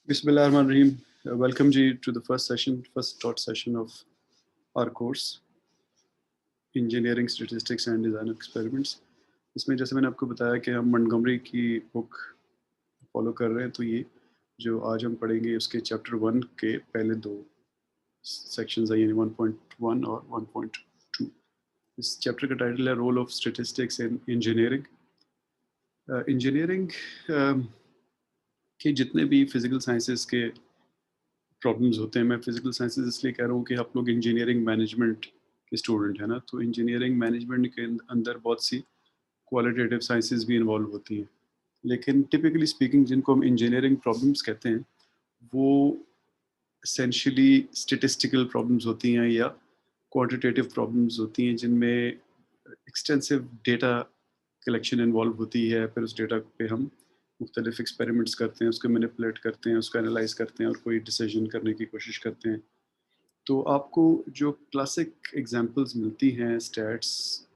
Bismillahirrahmanirrahim. Welcome ji to the first taught session of our course, Engineering Statistics and Design of Experiments. इसमें जैसे मैंने आपको बताया कि हम मंटगोमरी की बुक फॉलो कर रहे हैं, तो ये जो आज हम पढ़ेंगे उसके चैप्टर 1 के पहले दो सेक्शंस हैं, यानी 1.1 और 1.2. इस चैप्टर का टाइटल है role of statistics in engineering. Engineering के जितने भी फिजिकल साइंसेस के प्रॉब्लम्स होते हैं, मैं फिजिकल साइंसेस इसलिए कह रहा हूँ कि आप लोग इंजीनियरिंग मैनेजमेंट के स्टूडेंट हैं ना, तो इंजीनियरिंग मैनेजमेंट के अंदर बहुत सी क्वालिटेटिव साइंसेस भी इन्वॉल्व होती हैं. लेकिन टिपिकली स्पीकिंग जिनको हम इंजीनियरिंग प्रॉब्लम्स कहते हैं, वो एसेंशियली स्टेटिस्टिकल प्रॉब्लम्स होती हैं या क्वांटिटेटिव प्रॉब्लम्स होती हैं, जिनमें एक्सटेंसिव डेटा कलेक्शन इन्वॉल्व होती है. फिर उस डेटा पे हम मुख्तलिफ एक्सपेरिमेंट्स करते हैं, उसको मैनिपुलेट करते हैं, उसको एनालाइज करते हैं और कोई डिसीजन करने की कोशिश करते हैं. तो आपको जो क्लासिक एग्जांपल्स मिलती हैं स्टैट्स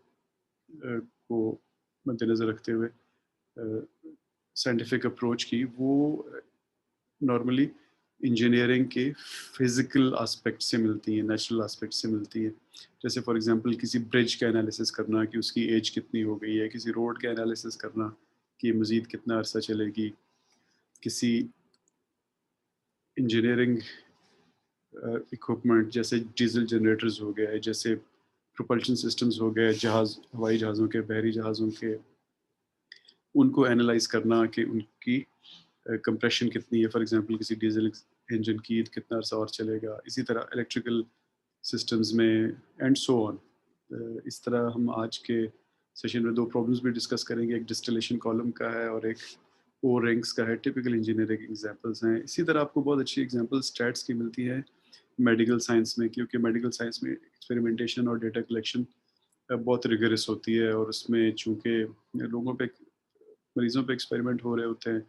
को मद्देनज़र रखते हुए साइंटिफिक अप्रोच की, वो नॉर्मली इंजीनियरिंग के फिज़िकल एस्पेक्ट से मिलती हैं, नेचुरल एस्पेक्ट से मिलती हैं. जैसे फॉर एग्जांपल किसी ब्रिज का एनालिसिस करना कि उसकी एज कितनी हो गई है, किसी रोड का एनालिसिस करना कि मज़ीद कितना अरसा चलेगी, किसी इंजीनियरिंग इक्विपमेंट जैसे डीजल जनरेटर्स हो गए, जैसे प्रोपल्शन सिस्टम्स हो गए, हवाई जहाज़ों के, बहरी जहाज़ों के, उनको एनालाइज करना कि उनकी कंप्रेशन कितनी है. फॉर एग्जांपल किसी डीजल इंजन की कितना अरसा और चलेगा. इसी तरह इलेक्ट्रिकल सिस्टम्स में एंड सो ऑन. इस तरह हम आज के सेशन में दो प्रॉब्लम्स भी डिस्कस करेंगे. एक डिस्टिलेशन कॉलम का है और एक ओ रिंग्स का है. टिपिकल इंजीनियरिंग एग्जांपल्स हैं. इसी तरह आपको बहुत अच्छी एग्जांपल स्टैट्स की मिलती है मेडिकल साइंस में, क्योंकि मेडिकल साइंस में एक्सपेरिमेंटेशन और डेटा कलेक्शन बहुत रिगरस होती है, और उसमें चूँकि लोगों पे, मरीज़ों पे एक्सपेरिमेंट हो रहे होते हैं,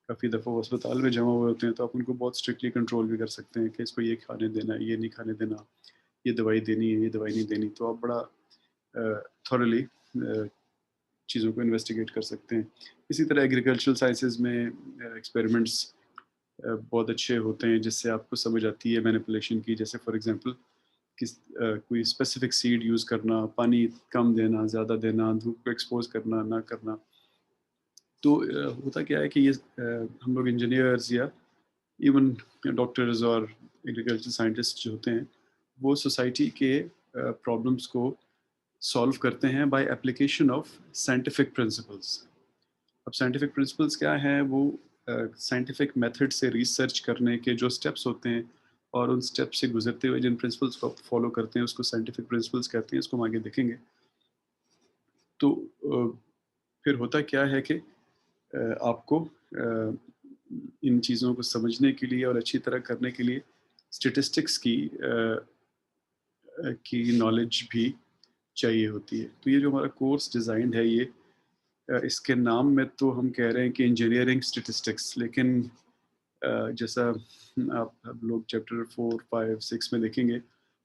काफ़ी दफ़ा वो अस्पताल में जमा हुए होते हैं, तो आप उनको बहुत स्ट्रिक्टली कंट्रोल भी कर सकते हैं कि इसको ये खाने देना है, ये नहीं खाने देना, ये दवाई देनी है, ये दवाई नहीं देनी. तो आप बड़ा थॉरली चीज़ों को इन्वेस्टिगेट कर सकते हैं. इसी तरह एग्रीकल्चरल साइंसेज में एक्सपेरिमेंट्स बहुत अच्छे होते हैं, जिससे आपको समझ आती है मैनिपुलेशन की. जैसे फॉर एग्जांपल कोई स्पेसिफिक सीड यूज़ करना, पानी कम देना, ज़्यादा देना, धूप को एक्सपोज करना, ना करना. तो होता क्या है कि ये हम लोग इंजीनियर्स या इवन डॉक्टर्स और एग्रीकल्चर साइंटिस्ट जो होते हैं, वो सोसाइटी के प्रॉब्लम्स को सॉल्व करते हैं by application of scientific principles. अब साइंटिफिक प्रिंसिपल्स क्या हैं? वो साइंटिफिक मेथड से रिसर्च करने के जो स्टेप्स होते हैं, और उन स्टेप्स से गुजरते हुए जिन प्रिंसिपल्स को फॉलो करते हैं, उसको साइंटिफिक प्रिंसिपल्स कहते हैं. इसको हम आगे देखेंगे. तो फिर होता क्या है कि आपको इन चीज़ों को समझने के लिए और अच्छी तरह करने के लिए स्टेटिस्टिक्स की नॉलेज भी चाहिए होती है. तो ये जो हमारा कोर्स डिज़ाइंड है, ये इसके नाम में तो हम कह रहे हैं कि इंजीनियरिंग स्टेटिस्टिक्स, लेकिन जैसा आप लोग चैप्टर 4, 5, 6 में देखेंगे,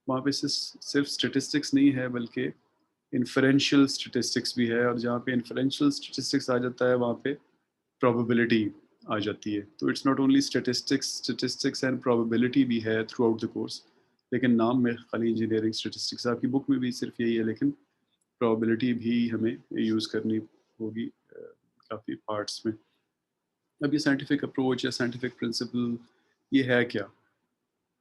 वहाँ पे सिर्फ स्टेटिस्टिक्स नहीं है, बल्कि इन्फरेंशियल स्टेटिस्टिक्स भी है. और जहाँ पे इन्फरेंशियल स्टेटिस्टिक्स आ जाता है, वहाँ पे प्रोबेबिलिटी आ जाती है. तो it's not only statistics and probability भी है थ्रू आउट द कोर्स, लेकिन नाम में खाली इंजीनियरिंग स्टेटिस्टिक्स. आपकी बुक में भी सिर्फ यही है, लेकिन प्रोबेबिलिटी भी हमें यूज़ करनी होगी काफ़ी पार्ट्स में. अब ये साइंटिफिक अप्रोच या साइंटिफिक प्रिंसिपल, ये है क्या?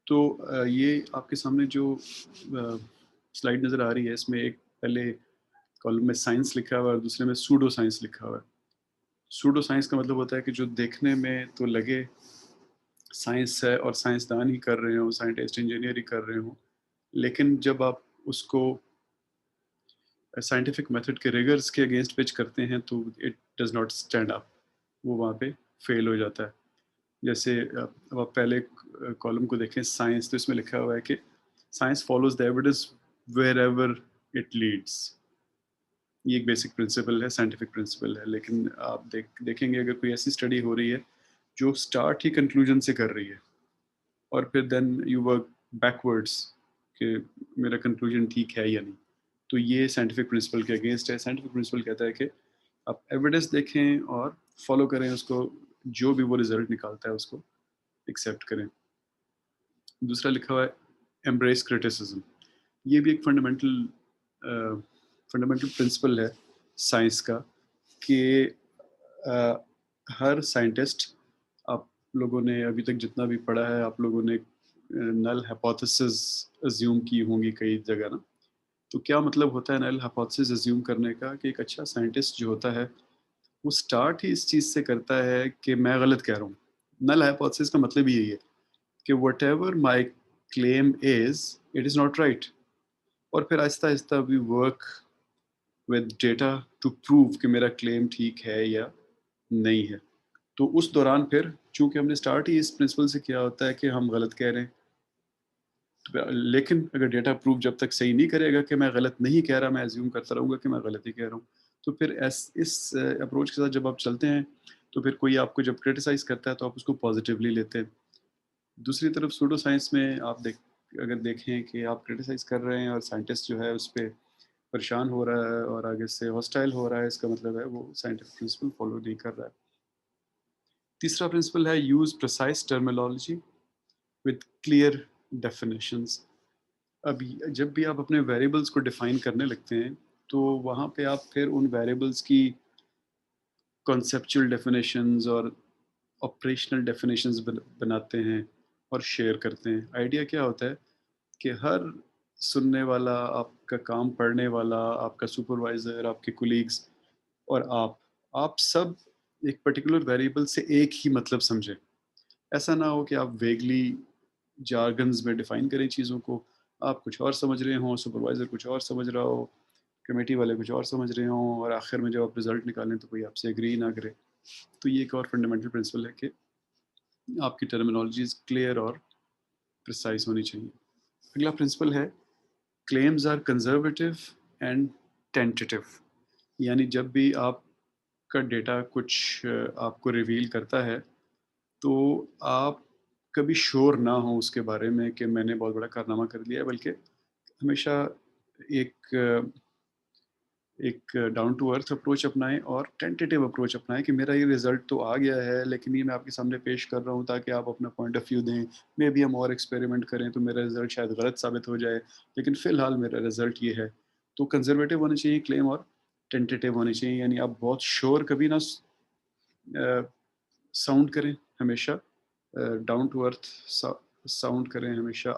तो ये आपके सामने जो स्लाइड नज़र आ रही है, इसमें एक पहले कॉलम में साइंस लिखा हुआ है और दूसरे में सूडो साइंस लिखा हुआ है. सूडो साइंस का मतलब होता है कि जो देखने में तो लगे साइंस है और साइंसदान ही कर रहे हों, साइंटिस्ट इंजीनियर ही कर रहे हों, लेकिन जब आप उसको साइंटिफिक मेथड के रिगर्स के अगेंस्ट पिच करते हैं, तो it does not stand up. वो वहाँ पे फेल हो जाता है. जैसे अब आप पहले कॉलम को देखें साइंस, तो इसमें लिखा हुआ है कि science follows the evidence wherever it leads. ये एक बेसिक प्रिंसिपल है, साइंटिफिक प्रिंसिपल है. लेकिन आप देखेंगे अगर कोई ऐसी स्टडी हो रही है जो स्टार्ट ही कंक्लूजन से कर रही है, और फिर देन यू वर्क बैकवर्ड्स कि मेरा कंक्लूजन ठीक है या नहीं, तो ये साइंटिफिक प्रिंसिपल के अगेंस्ट है. साइंटिफिक प्रिंसिपल कहता है कि आप एविडेंस देखें और फॉलो करें उसको, जो भी वो रिजल्ट निकालता है उसको. एक्सेप्ट करें। दूसरा लिखा हुआ है एम्ब्रेस क्रिटिसिज्म। ये भी एक फंडामेंटल प्रिंसिपल है साइंस का कि अ, हर साइंटिस्ट, आप लोगों ने अभी तक जितना भी पढ़ा है, आप लोगों ने नल हाइपोथेसिस अज्यूम की होंगी कई जगह ना। तो क्या मतलब होता है नल हाइपोथेसिस अज्यूम करने का? कि एक अच्छा साइंटिस्ट जो होता है वो स्टार्ट ही इस चीज़ से करता है कि मैं गलत कह रहा हूँ। नल हाइपोथेसिस का मतलब ही यही है कि whatever my claim is, it is not right. और फिर आहिस्ता-आहिस्ता we work with data to prove कि मेरा क्लेम ठीक है या नहीं है। तो उस दौरान फिर चूँकि हमने स्टार्ट ही इस प्रिंसिपल से किया होता है कि हम गलत कह रहे हैं, तो लेकिन अगर डेटा प्रूव जब तक सही नहीं करेगा कि मैं गलत नहीं कह रहा, मैं अज़्यूम करता रहूँगा कि मैं गलत ही कह रहा हूँ। तो फिर इस अप्रोच के साथ जब आप चलते हैं, तो फिर कोई आपको जब क्रिटिसाइज़ करता है तो आप उसको पॉज़िटिवली लेते हैं। दूसरी तरफ सूडो साइंस में आप अगर देखें कि आप क्रिटिसाइज़ कर रहे हैं और साइंटिस्ट जो है उस पे परेशान हो रहा है और आगे से हॉस्टाइल हो रहा है, इसका मतलब है वो साइंटिफिक प्रिंसिपल फॉलो नहीं कर रहा है। तीसरा प्रिंसिपल है use precise terminology with clear definitions. अभी जब भी आप अपने वेरिएबल्स को डिफाइन करने लगते हैं, तो वहाँ पे आप फिर उन वेरिएबल्स की कॉन्सेप्चुअल डेफिनेशंस और ऑपरेशनल डेफिनेशंस बनाते हैं और शेयर करते हैं। आइडिया क्या होता है कि हर सुनने वाला, आपका काम पढ़ने वाला, आपका सुपरवाइज़र, आपके कोलीग्स और आप सब एक पर्टिकुलर वेरिएबल से एक ही मतलब समझें। ऐसा ना हो कि आप वेगली जार्गन्स में डिफाइन करें चीज़ों को, आप कुछ और समझ रहे हों, सुपरवाइज़र कुछ और समझ रहा हो, कमेटी वाले कुछ और समझ रहे हों और आखिर में जब आप रिज़ल्ट निकालें तो कोई आपसे एग्री ना करे। तो ये एक और फंडामेंटल प्रिंसिपल है कि आपकी टर्मिनोलॉजीज़ क्लियर और प्रिसाइज़ होनी चाहिए। अगला प्रिंसिपल है claims are conservative and tentative. यानी जब भी आपका डेटा कुछ आपको रिवील करता है, तो आप कभी श्योर ना हो उसके बारे में कि मैंने बहुत बड़ा कारनामा कर लिया है, बल्कि हमेशा एक एक डाउन टू अर्थ अप्रोच अपनाएं और टेंटेटिव अप्रोच अपनाएं कि मेरा ये रिजल्ट तो आ गया है, लेकिन ये मैं आपके सामने पेश कर रहा हूँ ताकि आप अपना पॉइंट ऑफ व्यू दें। मे भी हम और एक्सपेरिमेंट करें तो मेरा रिजल्ट शायद गलत साबित हो जाए, लेकिन फ़िलहाल मेरा रिजल्ट ये है। तो कंजर्वेटिव होने चाहिए क्लेम और टेंटेटिव होने चाहिए, यानी आप बहुत श्योर कभी ना साउंड करें हमेशा, डाउन टू अर्थ साउंड करें हमेशा।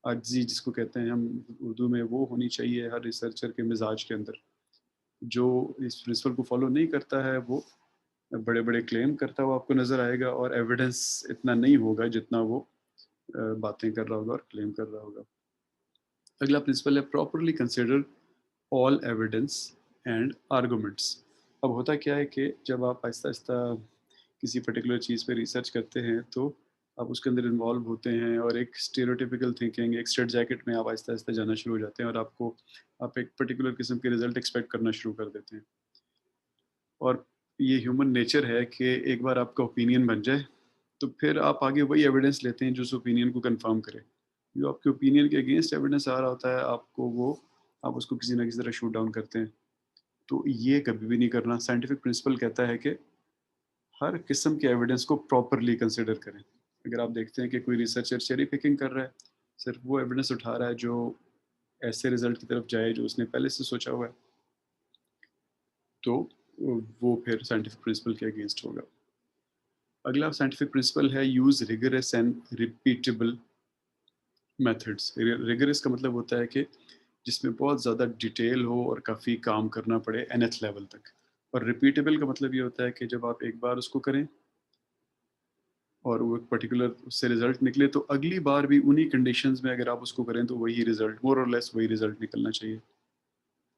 आजिज़ी जिसको कहते हैं हम उर्दू में, वो होनी चाहिए हर रिसर्चर के मिजाज के अंदर। जो इस प्रिंसिपल को फॉलो नहीं करता है वो बड़े-बड़े क्लेम करता हुआ आपको नज़र आएगा और एविडेंस इतना नहीं होगा जितना वो बातें कर रहा होगा और क्लेम कर रहा होगा। अगला प्रिंसिपल है properly consider all evidence and arguments. अब होता क्या है कि जब आप आहिस्ता-आहिस्ता किसी पर्टिकुलर चीज़ पे रिसर्च करते हैं, तो आप उसके अंदर इन्वॉल्व होते हैं और एक स्टीरियोटाइपिकल थिंकिंग, एक स्ट्रेट जैकेट में आप आहिस्ता-आहिस्ता जाना शुरू हो जाते हैं और आप एक पर्टिकुलर किस्म के रिज़ल्ट एक्सपेक्ट करना शुरू कर देते हैं। और ये ह्यूमन नेचर है कि एक बार आपका ओपिनियन बन जाए, तो फिर आप आगे वही एविडेंस लेते हैं जो उस ओपिनियन को कन्फर्म करे। जो आपके ओपिनियन के अगेंस्ट एविडेंस आ रहा होता है, आप उसको किसी न किसी तरह शूट डाउन करते हैं। तो ये कभी भी नहीं करना। साइंटिफिक प्रिंसिपल कहता है कि हर किस्म के एविडेंस को प्रॉपरली कंसिडर करें। अगर आप देखते हैं कि कोई रिसर्चर चेरी पिकिंग कर रहा है, सिर्फ वो एविडेंस उठा रहा है जो ऐसे रिजल्ट की तरफ जाए जो उसने पहले से सोचा हुआ है, तो वो फिर साइंटिफिक प्रिंसिपल के अगेंस्ट होगा। अगला साइंटिफिक प्रिंसिपल है use rigorous and repeatable methods. Rigorous का मतलब होता है कि जिसमें बहुत ज़्यादा डिटेल हो और काफ़ी काम करना पड़े nth लेवल तक। और रिपीटेबल का मतलब ये होता है कि जब आप एक बार उसको करें और वो एक पर्टिकुलर उससे रिजल्ट निकले, तो अगली बार भी उन्हीं कंडीशंस में अगर आप उसको करें तो वही रिजल्ट, मोर और लेस वही रिजल्ट निकलना चाहिए।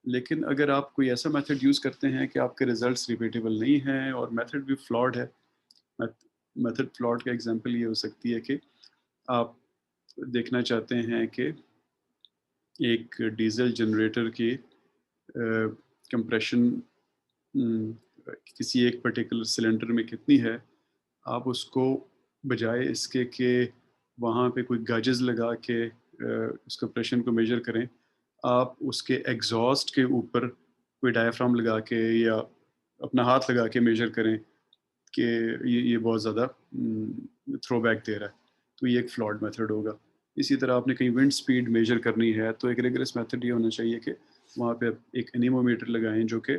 लेकिन अगर आप कोई ऐसा मेथड यूज़ करते हैं कि आपके रिजल्ट्स रिपीटेबल नहीं हैं और मेथड भी फ्लॉड है, मेथड फ्लॉड का एग्जांपल ये हो सकती है कि आप देखना चाहते हैं कि एक डीजल जनरेटर की कंप्रेशन किसी एक पर्टिकुलर सिलेंडर में कितनी है, आप उसको बजाय इसके कि वहाँ पे कोई गाजेज़ लगा के उस कंप्रेशन को मेजर करें, आप उसके एग्ज़ॉस्ट के ऊपर कोई डायाफ्राम लगा के या अपना हाथ लगा के मेजर करें कि ये बहुत ज़्यादा थ्रो बैक दे रहा है, तो ये एक फ्लॉड मेथड होगा। इसी तरह आपने कहीं विंड स्पीड मेजर करनी है, तो एक रिगरस मेथड ये होना चाहिए कि वहाँ पे आप एक एनीमोमीटर लगाएँ जो कि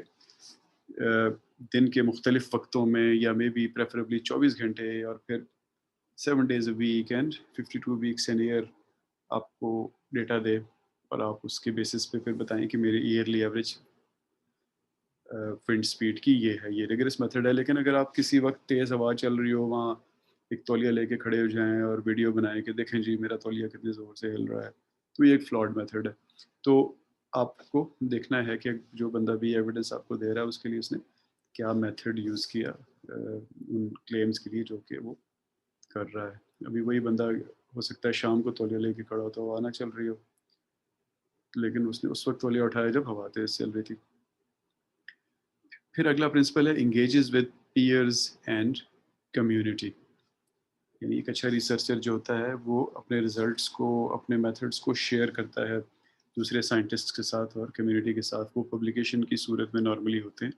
दिन के मुख्तलिफ़ वक्तों में या मे बी प्रेफरेबली 24 घंटे और फिर 7 days a week and 52 weeks in year आपको डेटा दे, और आप उसके बेसिस पे फिर बताएँ कि मेरी ईयरली एवरेज विंड स्पीड की ये है, ये रिगरस मेथड है। लेकिन अगर आप किसी वक़्त तेज़ हवा चल रही हो, वहाँ एक तौलिया लेके खड़े हो जाएँ और वीडियो बनाएँ कि देखें जी मेरा तौलिया कितने ज़ोर से हिल रहा है, तो ये एक फ्लॉड मेथड है। तो आपको देखना है कि जो बंदा भी एविडेंस आपको दे रहा है उसके लिए उसने क्या मेथड यूज़ किया उन क्लेम्स के लिए जो कि वो कर रहा है। अभी वही बंदा हो सकता है शाम को तौलिया लेके खड़ा हो तो हवा ना चल रही हो, लेकिन उसने उस वक़्त तौलिया उठाया जब हवा तेज़ चल रही थी। फिर अगला प्रिंसिपल है engages with peers and community. यानी एक अच्छा रिसर्चर जो होता है वो अपने रिजल्ट्स को, अपने मेथड्स को शेयर करता है दूसरे साइंटिस्ट्स के साथ और कम्युनिटी के साथ। वो पब्लिकेशन की सूरत में नॉर्मली होते हैं,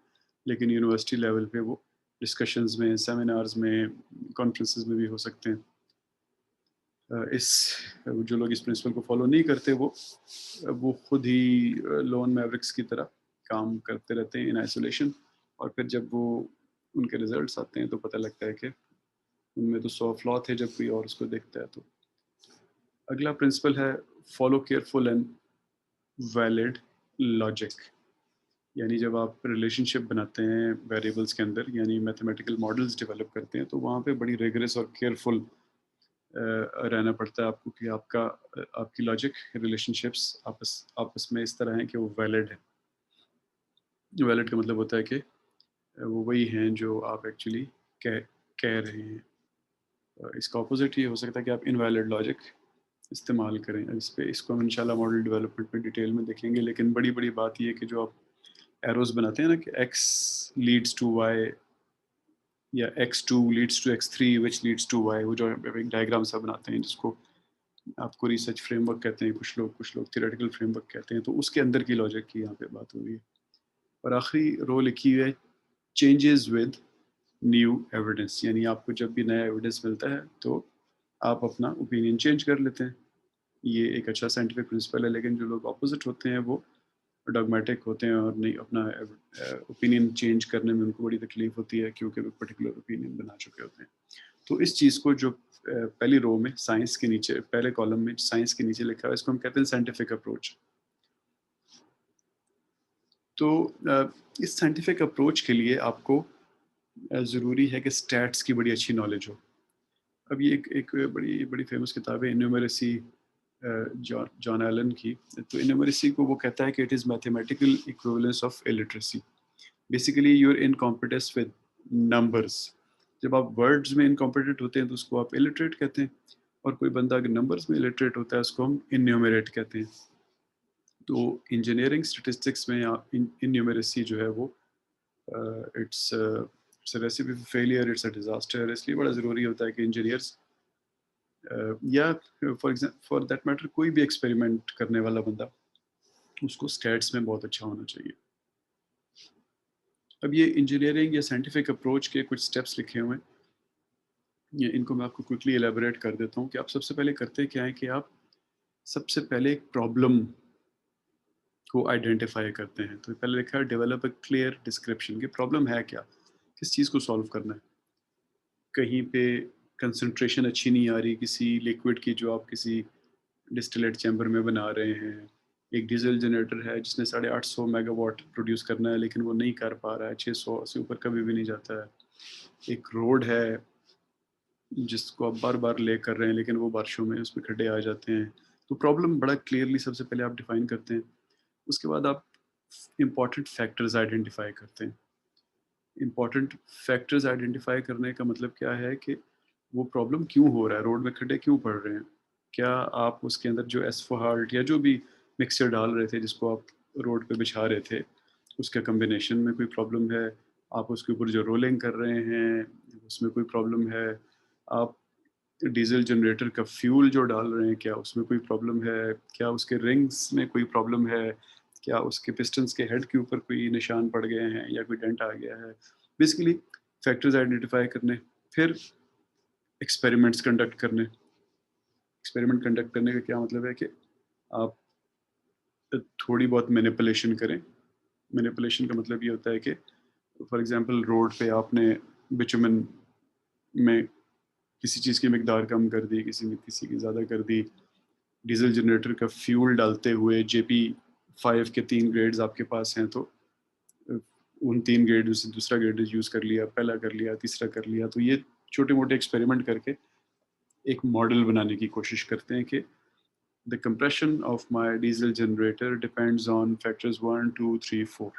लेकिन यूनिवर्सिटी लेवल पे वो डिस्कशंस में, सेमिनार्स में, कॉन्फ्रेंसेस में भी हो सकते हैं। इस जो लोग इस प्रिंसिपल को फॉलो नहीं करते वो खुद ही लोन मैवरिक्स की तरह काम करते रहते हैं इन आइसोलेशन, और फिर जब वो उनके रिजल्ट्स आते हैं तो पता लगता है कि उनमें तो 100 फ्लॉ थे जब कोई और उसको देखता है। तो अगला प्रिंसिपल है follow careful and valid logic. यानी जब आप रिलेशनशिप बनाते हैं वेरिएबल्स के अंदर, यानी मैथमेटिकल मॉडल्स डेवलप करते हैं, तो वहाँ पे बड़ी रिगरस और केयरफुल रहना पड़ता है आपको कि आपकी लॉजिक रिलेशनशिप्स आपस आपस में इस तरह हैं कि वो वैलिड है। वैलिड का मतलब होता है कि वो वही हैं जो आप एक्चुअली कह कह रहे हैं। इसका ऑपोजिट ये हो सकता है कि आप इनवैलिड लॉजिक इस्तेमाल करें। इसको हम इंशाल्लाह मॉडल डेवलपमेंट में डिटेल में देखेंगे, लेकिन बड़ी बड़ी बात ये है कि जो आप एरोज बनाते हैं ना कि x लीड्स टू y या x2 leads to x3 which leads to y, वो जो एक डायग्राम सा बनाते हैं जिसको आपको रिसर्च फ्रेमवर्क कहते हैं, कुछ लोग थियोरेटिकल फ्रेमवर्क कहते हैं, तो उसके अंदर की लॉजिक की यहाँ पे बात हो रही है। और आखिरी रो लिखी हुई है चेंजेस विद न्यू एविडेंस। यानी आपको जब भी नया एविडेंस मिलता है तो आप अपना ओपिनियन चेंज कर लेते हैं। ये एक अच्छा साइंटिफिक प्रिंसिपल है, लेकिन जो लोग ऑपोजिट होते हैं वो डॉगमेटिक होते हैं और नहीं, अपना ओपिनियन चेंज करने में उनको बड़ी तकलीफ होती है क्योंकि वो पर्टिकुलर ओपिनियन बना चुके होते हैं। तो इस चीज़ को जो पहली रो में साइंस के नीचे, पहले कॉलम में साइंस के नीचे लिखा है, इसको हम कहते हैं साइंटिफिक अप्रोच। तो इस साइंटिफिक अप्रोच के लिए आपको ज़रूरी है कि स्टैट्स की बड़ी अच्छी नॉलेज हो। अब ये एक बड़ी बड़ी फेमस किताब है इन्यूमरेसी, जॉन जॉन एलन की। तो इन्यूमरेसी को वो कहता है कि it is mathematical equivalence of illiteracy. Basically your incompetence with numbers. जब आप वर्ड्स में इनकॉम्पिटेंट होते हैं तो उसको आप इलिटरेट कहते हैं, और कोई बंदा अगर नंबर्स में इलिटरेट होता है उसको हम इन्यूमरेट कहते हैं। तो इंजीनियरिंग स्टेटिस्टिक्स में इन्यूमरेसी जो है वो it's a recipe for failure, it's a disaster. इसलिए बड़ा ज़रूरी होता है कि इंजीनियर्स या फॉर दैट मैटर कोई भी एक्सपेरिमेंट करने वाला बंदा, उसको स्टैट्स में बहुत अच्छा होना चाहिए। अब ये इंजीनियरिंग या साइंटिफिक अप्रोच के कुछ स्टेप्स लिखे हुए हैं, ये इनको मैं आपको क्विकली एलेबोरेट कर देता हूँ कि आप सबसे पहले करते क्या है कि आप सबसे पहले एक प्रॉब्लम को आइडेंटिफाई करते हैं। तो पहले लिखा है डेवलप अ क्लियर डिस्क्रिप्शन, कि प्रॉब्लम है क्या, किस चीज़ को सॉल्व करना है। कहीं पे कंसंट्रेशन अच्छी नहीं आ रही किसी लिक्विड की जो आप किसी डिस्टिलेट चैम्बर में बना रहे हैं। एक डीजल जनरेटर है जिसने 850 मेगावाट प्रोड्यूस करना है, लेकिन वो नहीं कर पा रहा है, 600 से ऊपर कभी भी नहीं जाता है। एक रोड है जिसको आप बार बार ले कर रहे हैं, लेकिन वो बारिशों में उसमें खड्डे आ जाते हैं। तो प्रॉब्लम बड़ा क्लियरली सबसे पहले आप डिफाइन करते हैं। उसके बाद आप इम्पॉर्टेंट फैक्टर्स आइडेंटिफाई करते हैं। इम्पॉर्टेंट फैक्टर्स आइडेंटिफाई करने का मतलब क्या है कि वो प्रॉब्लम क्यों हो रहा है, रोड में खड्डे क्यों पड़ रहे हैं। क्या आप उसके अंदर जो एसफोहाल्ट या जो भी मिक्सचर डाल रहे थे जिसको आप रोड पे बिछा रहे थे, उसके कम्बिनेशन में कोई प्रॉब्लम है। आप उसके ऊपर जो रोलिंग कर रहे हैं उसमें कोई प्रॉब्लम है। आप डीजल जनरेटर का फ्यूल जो डाल रहे हैं क्या उसमें कोई प्रॉब्लम है। क्या उसके रिंग्स में कोई प्रॉब्लम है। क्या उसके पिस्टन्स के हेड के ऊपर कोई निशान पड़ गए हैं या कोई डेंट आ गया है। बेसिकली फैक्टर्स आइडेंटिफाई करने, फिर एक्सपेरिमेंट्स कंडक्ट करने। एक्सपेरिमेंट कंडक्ट करने का क्या मतलब है कि आप थोड़ी बहुत मैनिपुलेशन करें। मैनिपुलेशन का मतलब ये होता है कि फॉर एग्जांपल रोड पे आपने बिटुमेन में किसी चीज़ की मिकदार कम कर दी, किसी की ज़्यादा कर दी। डीजल जनरेटर का फ्यूल डालते हुए JP5 के 3 ग्रेड्स आपके पास हैं, तो उन 3 ग्रेड से दूसरा ग्रेड यूज़ कर लिया, पहला कर लिया, तीसरा कर लिया। तो ये छोटे-मोटे एक्सपेरिमेंट करके एक मॉडल बनाने की कोशिश करते हैं कि the compression of my diesel generator depends on factors 1, 2, 3, 4।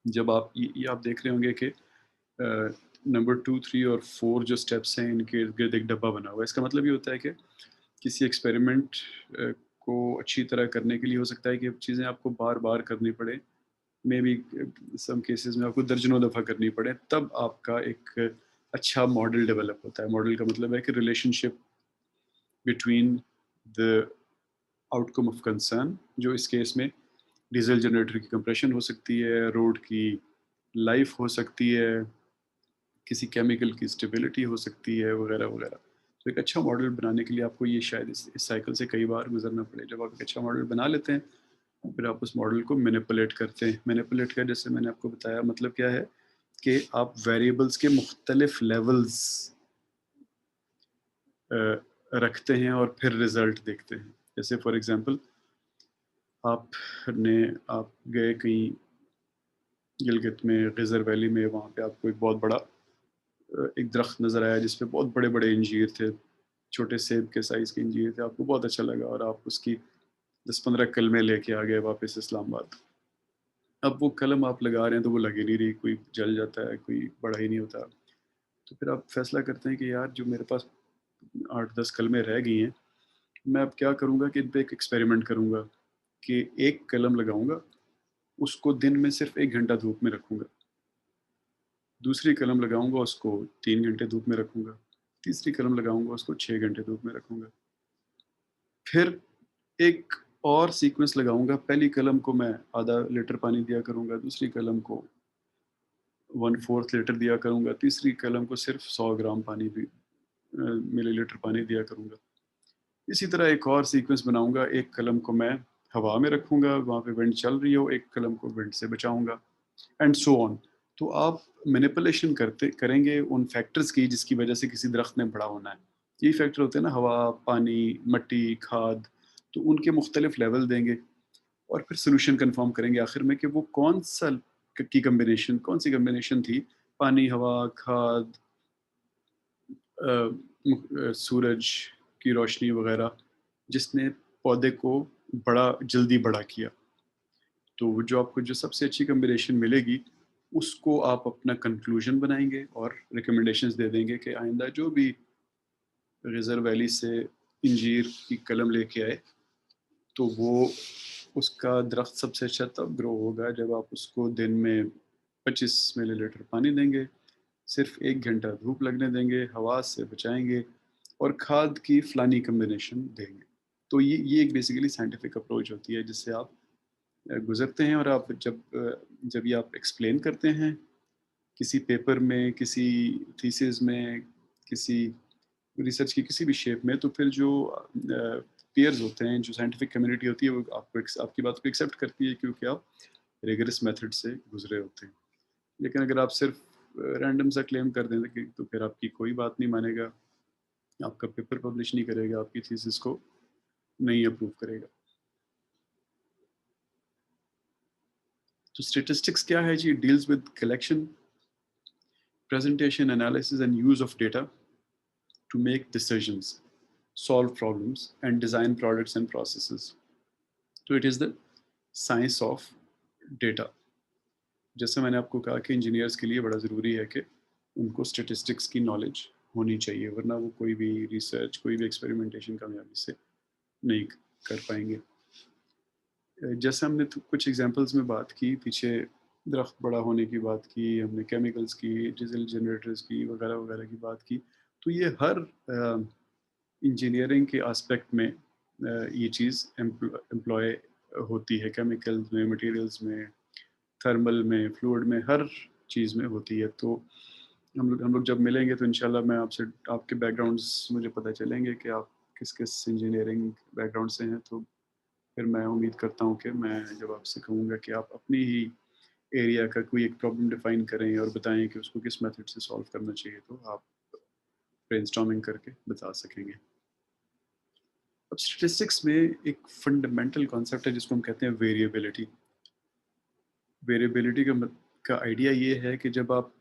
जब आप ये आप देख रहे होंगे कि नंबर 2, 3 और 4 जो स्टेप्स हैं, इनके इर्द-गिर्द एक डब्बा बना हुआ है। इसका मतलब ये होता है कि किसी एक्सपेरिमेंट को अच्छी तरह करने के लिए हो सकता है कि चीज़ें आपको बार-बार करनी पड़े। मे बी सम केसेस में आपको दर्जनों दफ़ा करनी पड़े, तब आपका एक अच्छा मॉडल डेवलप होता है। मॉडल का मतलब है कि relationship between the outcome of concern, जो इस केस में डीजल जनरेटर की कंप्रेशन हो सकती है, रोड की लाइफ हो सकती है, किसी केमिकल की स्टेबिलिटी हो सकती है, वगैरह वगैरह। तो एक अच्छा मॉडल बनाने के लिए आपको ये शायद इस साइकिल से कई बार गुजरना पड़े। जब आप एक अच्छा मॉडल बना लेते हैं, फिर आप उस मॉडल को मैनिपुलेट करते हैं। मैनिपुलेट का जैसे मैंने आपको बताया मतलब क्या है कि आप वेरिएबल्स के मुख्तलिफ लेवल्स रखते हैं और फिर रिजल्ट देखते हैं। जैसे फॉर एग्जांपल आप गए कहीं गिलगित में, गजर वैली में, वहाँ पे आपको एक बहुत बड़ा एक दरख्त नज़र आया जिस पे बहुत बड़े बड़े अंजीर थे, छोटे सेब के साइज़ के अंजीर थे। आपको बहुत अच्छा लगा और आप उसकी 10-15 कलमें लेके आ गए वापस इस्लामाबाद। अब वो कलम आप लगा रहे हैं तो वो लग ही नहीं रही, कोई जल जाता है, कोई बड़ा ही नहीं होता। तो फिर आप फैसला करते हैं कि यार जो मेरे पास 8-10 कलमें रह गई हैं, मैं अब क्या करूँगा कि इन पे एक एक्सपेरिमेंट करूँगा कि एक कलम लगाऊँगा, उसको दिन में सिर्फ 1 घंटा धूप में रखूँगा। दूसरी कलम लगाऊँगा, उसको 3 घंटे धूप में रखूँगा। तीसरी कलम लगाऊँगा, उसको 6 घंटे धूप में रखूँगा। फिर एक और सीक्वेंस लगाऊँगा, पहली कलम को मैं आधा लीटर पानी दिया करूँगा, दूसरी कलम को 1/4 लीटर दिया करूँगा, तीसरी कलम को सिर्फ 100 ग्राम पानी मिलीलीटर पानी दिया करूँगा। इसी तरह एक और सीक्वेंस बनाऊँगा, एक कलम को मैं हवा में रखूँगा, वहाँ पे विंड चल रही हो, एक कलम को विंड से बचाऊँगा, एंड सो ऑन। तो आप मैनिपुलेशन करेंगे उन फैक्टर्स की जिसकी वजह से किसी दरख्त ने बड़ा होना है। ये फैक्टर होते हैं ना, हवा, पानी, मिट्टी, खाद, तो उनके मुख्तलिफ लेवल देंगे और फिर सॉल्यूशन कन्फर्म करेंगे आखिर में कि वो कौन सी कॉम्बिनेशन थी, पानी, हवा, खाद, सूरज की रोशनी वगैरह, जिसने पौधे को जल्दी बड़ा किया। तो जो आपको जो सबसे अच्छी कॉम्बिनेशन मिलेगी, उसको आप अपना कंक्लूजन बनाएँगे और रिकमेंडेशंस दे देंगे कि आइंदा जो भी रिज़र्व वैली से अंजीर की कलम लेके आए, तो वो उसका दरख्त सबसे अच्छा तब ग्रो होगा जब आप उसको दिन में 25 मिलीलीटर पानी देंगे, सिर्फ 1 घंटा धूप लगने देंगे, हवा से बचाएँगे और खाद की फलानी कॉम्बिनेशन देंगे। तो ये एक बेसिकली साइंटिफिक अप्रोच होती है जिससे आप गुज़रते हैं और आप जब ये आप एक्सप्लेन करते हैं किसी पेपर में, किसी थीसिस में, किसी रिसर्च की किसी भी शेप में, तो फिर जो पीयर्स होते हैं, जो साइंटिफिक कम्युनिटी होती है, वो आपकी बात को एक्सेप्ट करती है क्योंकि आप रिगरस मेथड से गुजरे होते हैं। लेकिन अगर आप सिर्फ रैंडम सा क्लेम कर दें कि तो फिर आपकी कोई बात नहीं मानेगा, आपका पेपर पब्लिश नहीं करेगा, आपकी थीसिस को नहीं अप्रूव करेगा। तो स्टैटिस्टिक्स क्या है जी? Deals with collection, presentation, analysis, and use of data to make decisions, solve problems, and design products and processes. So it is the science of data. जैसे मैंने आपको कहा कि इंजीनियर्स के लिए बड़ा ज़रूरी है कि उनको स्टेटिस्टिक्स की नॉलेज होनी चाहिए, वरना वो कोई भी रिसर्च, कोई भी एक्सपेरिमेंटेशन कामयाबी से नहीं कर पाएंगे। जैसे हमने तो कुछ एग्जांपल्स में बात की, पीछे दरख्त बड़ा होने की बात की, हमने केमिकल्स की, डीजल जनरेटर्स की, वगैरह वगैरह की बात की। तो ये हर इंजीनियरिंग के एस्पेक्ट में ये चीज़ एम्प्लॉय होती है, केमिकल्स में, मटेरियल्स में, थर्मल में, फ्लूइड में, हर चीज़ में होती है। तो हम लोग जब मिलेंगे तो इंशाल्लाह मैं आपसे आपके बैकग्राउंड्स मुझे पता चलेंगे कि आप किस इंजीनियरिंग बैकग्राउंड से हैं, तो फिर मैं उम्मीद करता हूँ कि मैं जब आपसे कहूँगा कि आप अपनी ही एरिया का कोई एक प्रॉब्लम डिफाइन करें और बताएं कि उसको किस मेथड से सॉल्व करना चाहिए, तो आप ब्रेनस्टॉर्मिंग करके बता सकेंगे। अब स्टैटिस्टिक्स में एक फंडामेंटल कॉन्सेप्ट है जिसको हम कहते हैं वेरिएबिलिटी। वेरिएबिलिटी का आइडिया ये है कि जब आप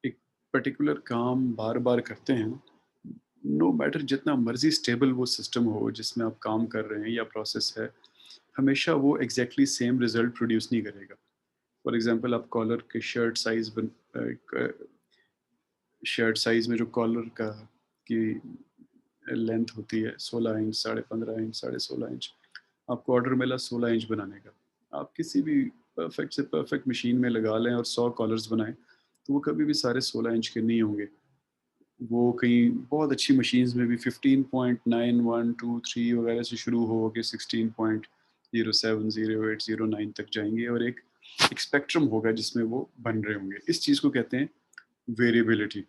एक पर्टिकुलर काम बार बार करते हैं, नो मैटर जितना मर्जी स्टेबल वो सिस्टम हो जिसमें आप काम कर रहे हैं या प्रोसेस है, हमेशा वो एग्जैक्टली सेम रिजल्ट प्रोड्यूस नहीं करेगा। फॉर एग्जांपल आप कॉलर के शर्ट साइज में जो कॉलर का की लेंथ होती है 16 इंच, 15.5 इंच, 16.5 इंच, आपको ऑर्डर मिला 16 इंच बनाने का। आप किसी भी परफेक्ट से परफेक्ट मशीन में लगा लें और 100 कॉलर्स बनाएं, तो वो कभी भी सारे 16 इंच के नहीं होंगे। वो कहीं बहुत अच्छी मशीन्स में भी 15.9123 वगैरह से शुरू हो के 16.070809 तक जाएंगे, और एक स्पेक्ट्रम होगा जिसमें वो बन रहे होंगे। इस चीज़ को कहते हैं वेरिएबिलिटी।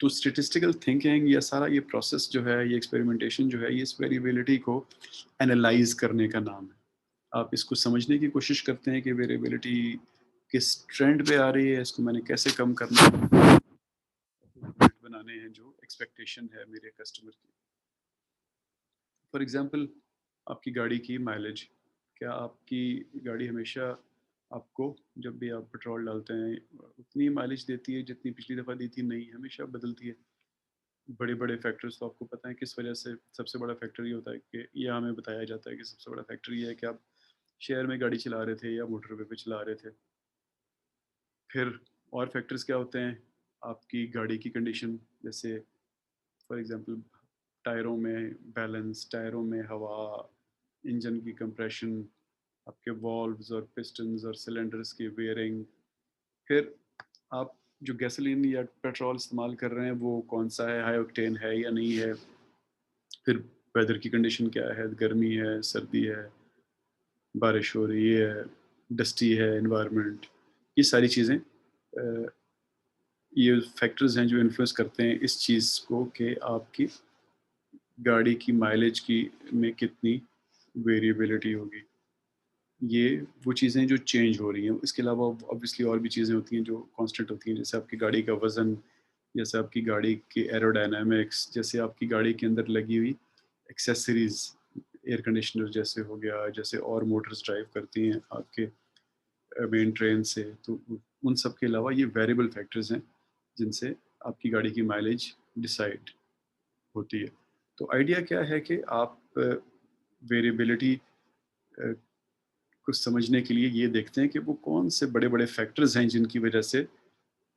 तो स्टेटिस्टिकल थिंकिंग या सारा ये प्रोसेस जो है, ये एक्सपेरिमेंटेशन जो है, ये इस वेरिएबिलिटी को एनालाइज करने का नाम है। आप इसको समझने की कोशिश करते हैं कि वेरिएबिलिटी किस ट्रेंड पे आ रही है, इसको मैंने कैसे कम करना है, बनाने हैं जो एक्सपेक्टेशन है मेरे कस्टमर की। फॉर एग्जांपल आपकी गाड़ी की माइलेज, क्या आपकी गाड़ी हमेशा आपको जब भी आप पेट्रोल डालते हैं उतनी माइलेज देती है जितनी पिछली दफ़ा दी थी? नहीं, हमेशा बदलती है। बड़े बड़े फैक्टर्स तो आपको पता है किस वजह से। सबसे बड़ा फैक्टर ये होता है कि यह हमें बताया जाता है कि सबसे बड़ा फैक्टर ये है कि आप शहर में गाड़ी चला रहे थे या मोटरवे पे चला रहे थे। फिर और फैक्टर्स क्या होते हैं? आपकी गाड़ी की कंडीशन, जैसे फॉर एग्जांपल टायरों में बैलेंस, टायरों में हवा, इंजन की कंप्रेशन, आपके वॉल्व्स और पिस्टन्स और सिलेंडर्स की वेयरिंग। फिर आप जो गैसोलीन या पेट्रोल इस्तेमाल कर रहे हैं वो कौन सा है, हाई ऑक्टेन है या नहीं है। फिर वेदर की कंडीशन क्या है, गर्मी है, सर्दी है, बारिश हो रही है, डस्टी है एनवायरनमेंट। ये सारी चीज़ें, ये फैक्टर्स हैं जो इन्फ्लुएंस करते हैं इस चीज़ को कि आपकी गाड़ी की माइलेज की में कितनी वेरिएबिलिटी होगी। ये वो चीज़ें जो चेंज हो रही हैं। इसके अलावा ऑब्वियसली और भी चीज़ें होती हैं जो कांस्टेंट होती हैं, जैसे आपकी गाड़ी का वज़न, जैसे आपकी गाड़ी के एरोडायनामिक्स, जैसे आपकी गाड़ी के अंदर लगी हुई एक्सेसरीज़, एयर कंडीशनर जैसे हो गया, जैसे और मोटर्स ड्राइव करती हैं आपके मेन ट्रेन से। तो उन सब के अलावा ये वेरिएबल फैक्टर्स हैं जिनसे आपकी गाड़ी की माइलेज डिसाइड होती है। तो आइडिया क्या है कि आप वेरिएबिलिटी को समझने के लिए ये देखते हैं कि वो कौन से बड़े-बड़े फैक्टर्स हैं जिनकी वजह से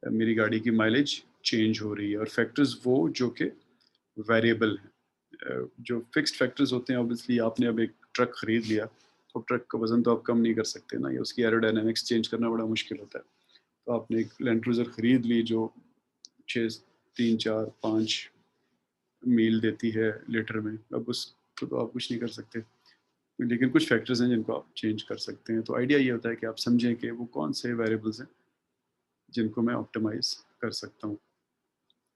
मेरी गाड़ी की माइलेज चेंज हो रही है, और फैक्टर्स वो जो कि वेरिएबल हैं। जो फिक्स्ड फैक्टर्स होते हैं, ऑब्वियसली आपने अब एक ट्रक खरीद लिया, तो ट्रक का वज़न तो आप कम नहीं कर सकते ना, या उसकी एरोडायनामिक्स चेंज करना बड़ा मुश्किल होता है। तो आपने एक लैंड क्रूज़र खरीद ली जो 6 3 4 5 मील देती है लीटर में, अब उसको तो आप कुछ नहीं कर सकते। लेकिन कुछ फैक्टर्स हैं जिनको आप चेंज कर सकते हैं। तो आइडिया ये होता है कि आप समझें कि वो कौन से वेरिएबल्स हैं जिनको मैं ऑप्टिमाइज़ कर सकता हूँ।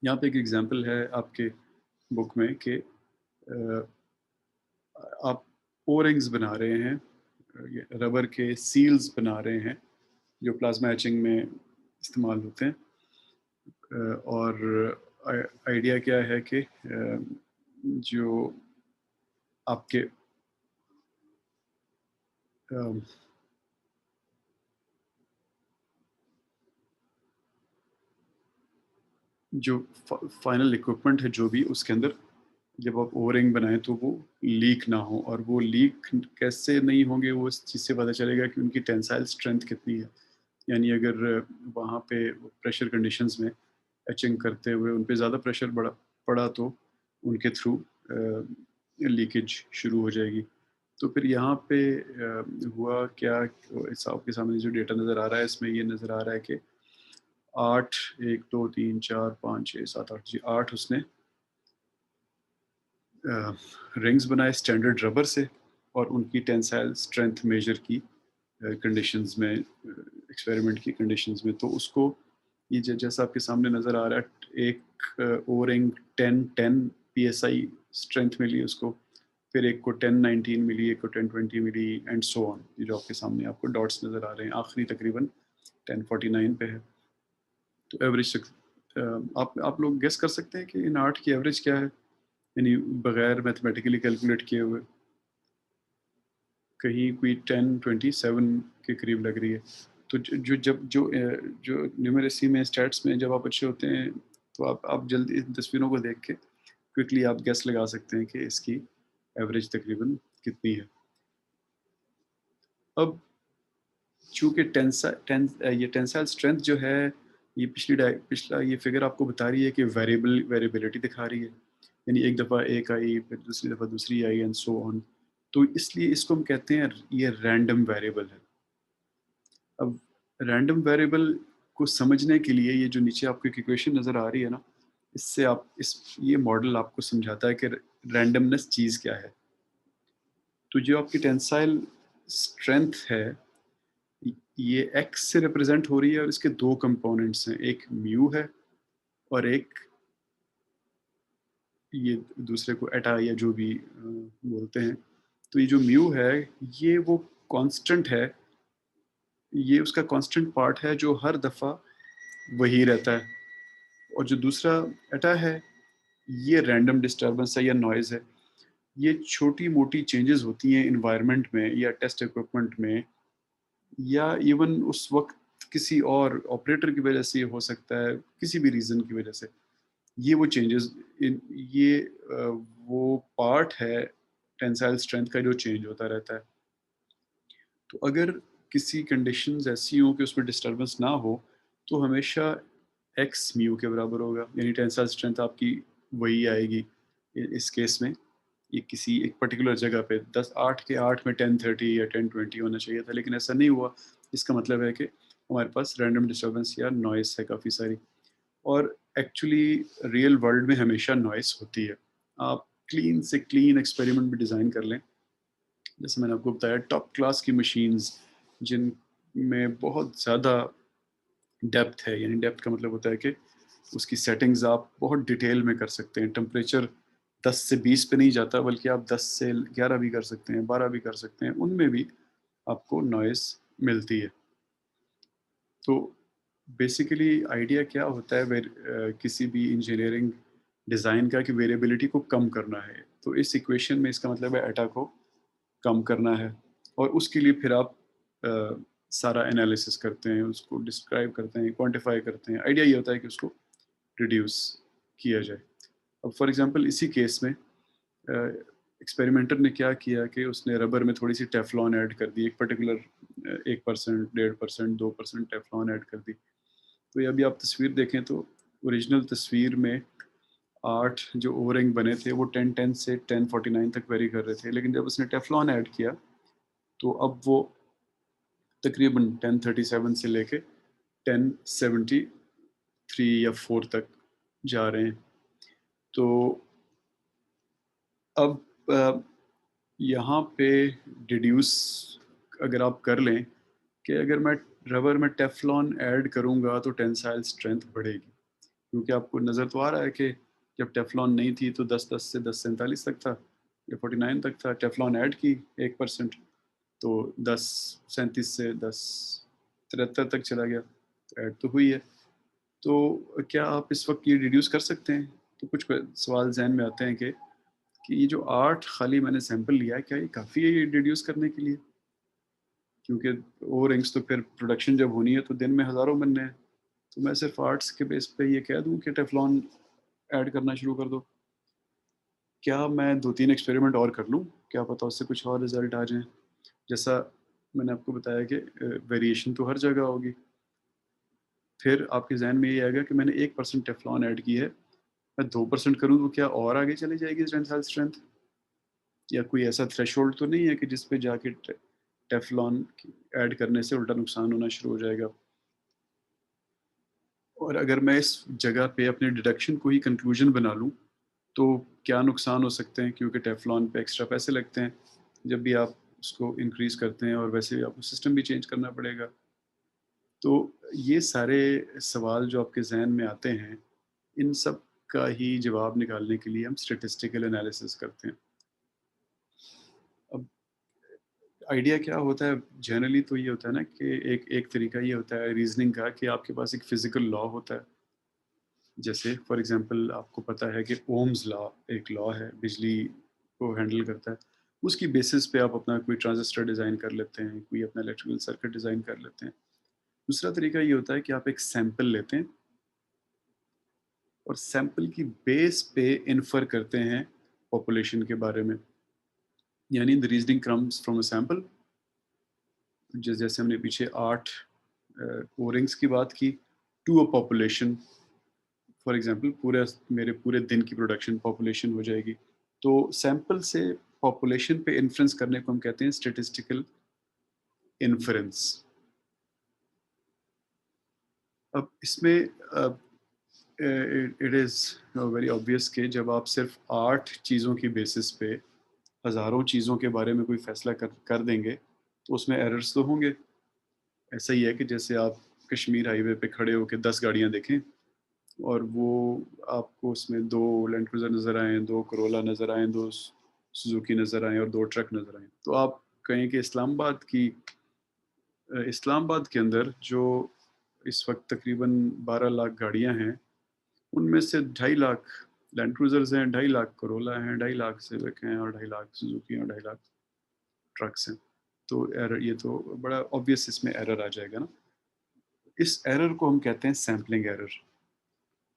यहाँ पे एक एग्ज़ाम्पल है आपके बुक में कि आप ओ रिंग्स बना रहे हैं, ये रबर के सील्स बना रहे हैं जो प्लाज़्मा एचिंग में इस्तेमाल होते हैं। और आइडिया क्या है कि जो आपके अ, जो फाइनल इक्विपमेंट है जो भी उसके अंदर जब आप ओवरिंग बनाएं तो वो लीक ना हो। और वो लीक कैसे नहीं होंगे, वो इस चीज़ से पता चलेगा कि उनकी टेंसाइल स्ट्रेंथ कितनी है। यानी अगर वहाँ पे प्रेशर कंडीशंस में एचिंग करते हुए उन पे ज़्यादा प्रेशर बड़ा पड़ा तो उनके थ्रू लीकेज शुरू हो जाएगी। तो फिर यहाँ पे हुआ क्या, इस आपके सामने जो डेटा नज़र आ रहा है इसमें ये नज़र आ रहा है कि 8 1 2 3 4 5 6 7 8 जी 8 उसने रिंग्स बनाए स्टैंडर्ड रबर से, और उनकी टेंसाइल स्ट्रेंथ मेजर की कंडीशंस में एक्सपेरिमेंट की कंडीशंस में। तो उसको ये जैसा आपके सामने नज़र आ रहा है, एक ओ रिंग 10 PSI स्ट्रेंथ मिली उसको, फिर एक को 1019 मिली, एक को 1020 मिली, एंड सो ऑन। ये जो आपके सामने आपको डॉट्स नज़र आ रहे हैं, आखिरी तकरीबन 1049 पे है। तो एवरेज आप लोग गेस कर सकते हैं कि इन 8 की एवरेज क्या है, यानी बगैर मैथमेटिकली कैलकुलेट किए हुए? कहीं कोई 1027 के करीब लग रही है। तो जो न्यूमेरेसी में, स्टैट्स में जब आप अच्छे होते हैं, तो आप जल्दी इन तस्वीरों को देख के क्विकली आप गेस लगा सकते हैं कि इसकी एवरेज तकरीबन कितनी है। अब चूँकि ये टेंसाइल स्ट्रेंथ जो है, ये पिछला ये फिगर आपको बता रही है कि वेरिएबिलिटी दिखा रही है, यानी एक दफ़ा एक आई, फिर दूसरी दफ़ा दूसरी आई, एंड सो ऑन। तो इसलिए इसको हम कहते हैं ये रैंडम वेरिएबल है। अब रैंडम वेरिएबल को समझने के लिए ये जो नीचे आपको एक इक्वेशन नज़र आ रही है ना, इससे आप ये मॉडल आपको समझाता है कि रैंडमनेस चीज़ क्या है। तो जो आपकी टेंसाइल स्ट्रेंथ है, ये एक्स से रिप्रेजेंट हो रही है, और इसके दो कंपोनेंट्स हैं, एक म्यू है और एक ये दूसरे को एटा या जो भी बोलते हैं। तो ये जो म्यू है, ये वो कांस्टेंट है, ये उसका कांस्टेंट पार्ट है जो हर दफ़ा वही रहता है। और जो दूसरा एटा है, ये रैंडम डिस्टर्बेंस है या नॉइज़ है। ये छोटी मोटी चेंजेस होती हैं इन्वायरमेंट में या टेस्ट इक्विपमेंट में, या इवन उस वक्त किसी और ऑपरेटर की वजह से हो सकता है, किसी भी रीज़न की वजह से। ये वो चेंजेस, ये वो पार्ट है टेंसाइल स्ट्रेंथ का जो चेंज होता रहता है। तो अगर किसी कंडीशंस ऐसी हो कि उसमें डिस्टर्बेंस ना हो, तो हमेशा एक्स म्यू के बराबर होगा, यानी टेंसाइल स्ट्रेंथ आपकी वही आएगी। इस केस में ये किसी एक पर्टिकुलर जगह पे 10 8 के 8 में 1030 या 1020 होना चाहिए था, लेकिन ऐसा नहीं हुआ। इसका मतलब है कि हमारे पास रैंडम डिस्टर्बेंस या नॉइस है काफ़ी सारी। और एक्चुअली रियल वर्ल्ड में हमेशा नॉइस होती है। आप क्लीन से क्लीन एक्सपेरिमेंट भी डिज़ाइन कर लें, जैसे मैंने आपको बताया टॉप क्लास की मशीन्स जिनमें बहुत ज़्यादा डेप्थ है, यानी डेप्थ का मतलब होता है कि उसकी सेटिंग्स आप बहुत डिटेल में कर सकते हैं। टेम्परेचर 10 से 20 पे नहीं जाता, बल्कि आप 10 से 11 भी कर सकते हैं, 12 भी कर सकते हैं, उनमें भी आपको नॉइस मिलती है। तो बेसिकली आइडिया क्या होता है किसी भी इंजीनियरिंग डिज़ाइन का, कि वेरिएबिलिटी को कम करना है। तो इस इक्वेशन में इसका मतलब है एटा को कम करना है, और उसके लिए फिर आप सारा एनालिसिस करते हैं, उसको डिस्क्राइब करते हैं, क्वांटिफाई करते हैं। आइडिया ये होता है कि उसको रिड्यूस किया जाए। अब फॉर एग्जांपल इसी केस में एक्सपेरिमेंटर ने क्या किया कि उसने रबर में थोड़ी सी टेफ्लॉन ऐड कर दी, एक पर्टिकुलर 1%, 1.5%, 2% टेफ्लॉन ऐड कर दी। तो ये अभी आप तस्वीर देखें तो ओरिजिनल तस्वीर में 8 जो ओवरिंग बने थे वो 1010 से 1049 तक वेरी कर रहे थे, लेकिन जब उसने टेफ्लॉन ऐड किया तो अब वो तकरीबन 1037 से लेके 1073 या 4 तक जा रहे हैं। तो अब यहाँ पे डिड्यूस अगर आप कर लें कि अगर मैं रबर में टेफ्लॉन ऐड करूँगा तो टेंसाइल स्ट्रेंथ बढ़ेगी, क्योंकि आपको नज़र तो आ रहा है कि जब टेफ्लॉन नहीं थी तो 10-10 से 1047 तक था, या 49 तक था। टेफ्लॉन ऐड की 1%, तो 1037 से 1073 तक चला गया, तो ऐड तो हुई है। तो क्या आप इस वक्त ये रिड्यूस कर सकते हैं? तो कुछ सवाल जहन में आते हैं कि ये जो 8 खाली मैंने सैंपल लिया है, क्या ये काफ़ी है ये रिड्यूस करने के लिए? क्योंकि और रिंग्स तो फिर प्रोडक्शन जब होनी है तो दिन में हज़ारों बनने हैं। तो मैं सिर्फ आर्ट्स के बेस पे ये कह दूँ कि टेफ्लॉन ऐड करना शुरू कर दो? क्या मैं 2-3 एक्सपेरिमेंट और कर लूँ? क्या पता उससे कुछ और रिज़ल्ट आ जाएँ? जैसा मैंने आपको बताया कि वेरिएशन तो हर जगह होगी। फिर आपके ज़हन में ये आएगा कि मैंने 1% टेफ्लॉन ऐड की है, मैं 2% करूँ तो क्या और आगे चली जाएगी टेंसाइल स्ट्रेंथ? या कोई ऐसा थ्रेशोल्ड तो नहीं है कि जिस पे जाके टेफ्लॉन ऐड करने से उल्टा नुकसान होना शुरू हो जाएगा? और अगर मैं इस जगह पे अपने डिडक्शन को ही कंक्लूजन बना लूँ, तो क्या नुकसान हो सकते हैं? क्योंकि टेफ्लॉन पे एक्स्ट्रा पैसे लगते हैं, जब भी आप उसको इंक्रीज़ करते हैं, और वैसे भी आपको सिस्टम भी चेंज करना पड़ेगा। तो ये सारे सवाल जो आपके ज़हन में आते हैं, इन सब का ही जवाब निकालने के लिए हम स्टैटिस्टिकल एनालिसिस करते हैं। अब आइडिया क्या होता है जनरली, तो ये होता है ना कि एक एक तरीका ये होता है रीज़निंग का कि आपके पास एक फ़िज़िकल लॉ होता है। जैसे फॉर एग्ज़ाम्पल आपको पता है कि ओम्स लॉ एक लॉ है, बिजली को हैंडल करता है। उसकी बेसिस पे आप अपना कोई ट्रांजिस्टर डिज़ाइन कर लेते हैं, कोई अपना इलेक्ट्रिकल सर्किट डिज़ाइन कर लेते हैं। दूसरा तरीका ये होता है कि आप एक सैंपल लेते हैं और सैंपल की बेस पे इन्फर करते हैं पॉपुलेशन के बारे में। यानी the reasoning comes from a sample, जैसे हमने पीछे 8 ओ-रिंग्स की बात की, to a population. For example मेरे पूरे दिन की प्रोडक्शन पॉपुलेशन हो जाएगी। तो सैंपल से पॉपुलेशन पे इन्फ्रेंस करने को हम कहते हैं स्टैटिस्टिकल इन्फरेंस। अब इसमें इट इज़ वेरी ऑब्वियस कि जब आप सिर्फ 8 चीज़ों की बेसिस पे हज़ारों चीज़ों के बारे में कोई फ़ैसला कर देंगे, तो उसमें एरर्स तो होंगे। ऐसा ही है कि जैसे आप कश्मीर हाईवे पे खड़े होके 10 गाड़ियाँ देखें और वो आपको उसमें 2 लैंड क्रूज़र नज़र आएँ, 2 कोरोला नज़र आएँ, 2 सुज़ुकी नज़र आएँ और 2 ट्रक नज़र आएँ। तो आप कहें कि इस्लामाबाद के अंदर जो इस वक़्त तकरीबन 12 लाख गाड़ियाँ हैं, उनमें से 2.5 लाख लैंड क्रूज़र्स हैं, 2.5 लाख कोरोला हैं, 2.5 लाख सिविक हैं और 2.5 लाख सुज़ुकी हैं और 2.5 लाख ट्रक्स हैं। तो एरर, ये तो बड़ा ऑब्वियस इसमें एरर आ जाएगा ना। इस एरर को हम कहते हैं सैंपलिंग एरर,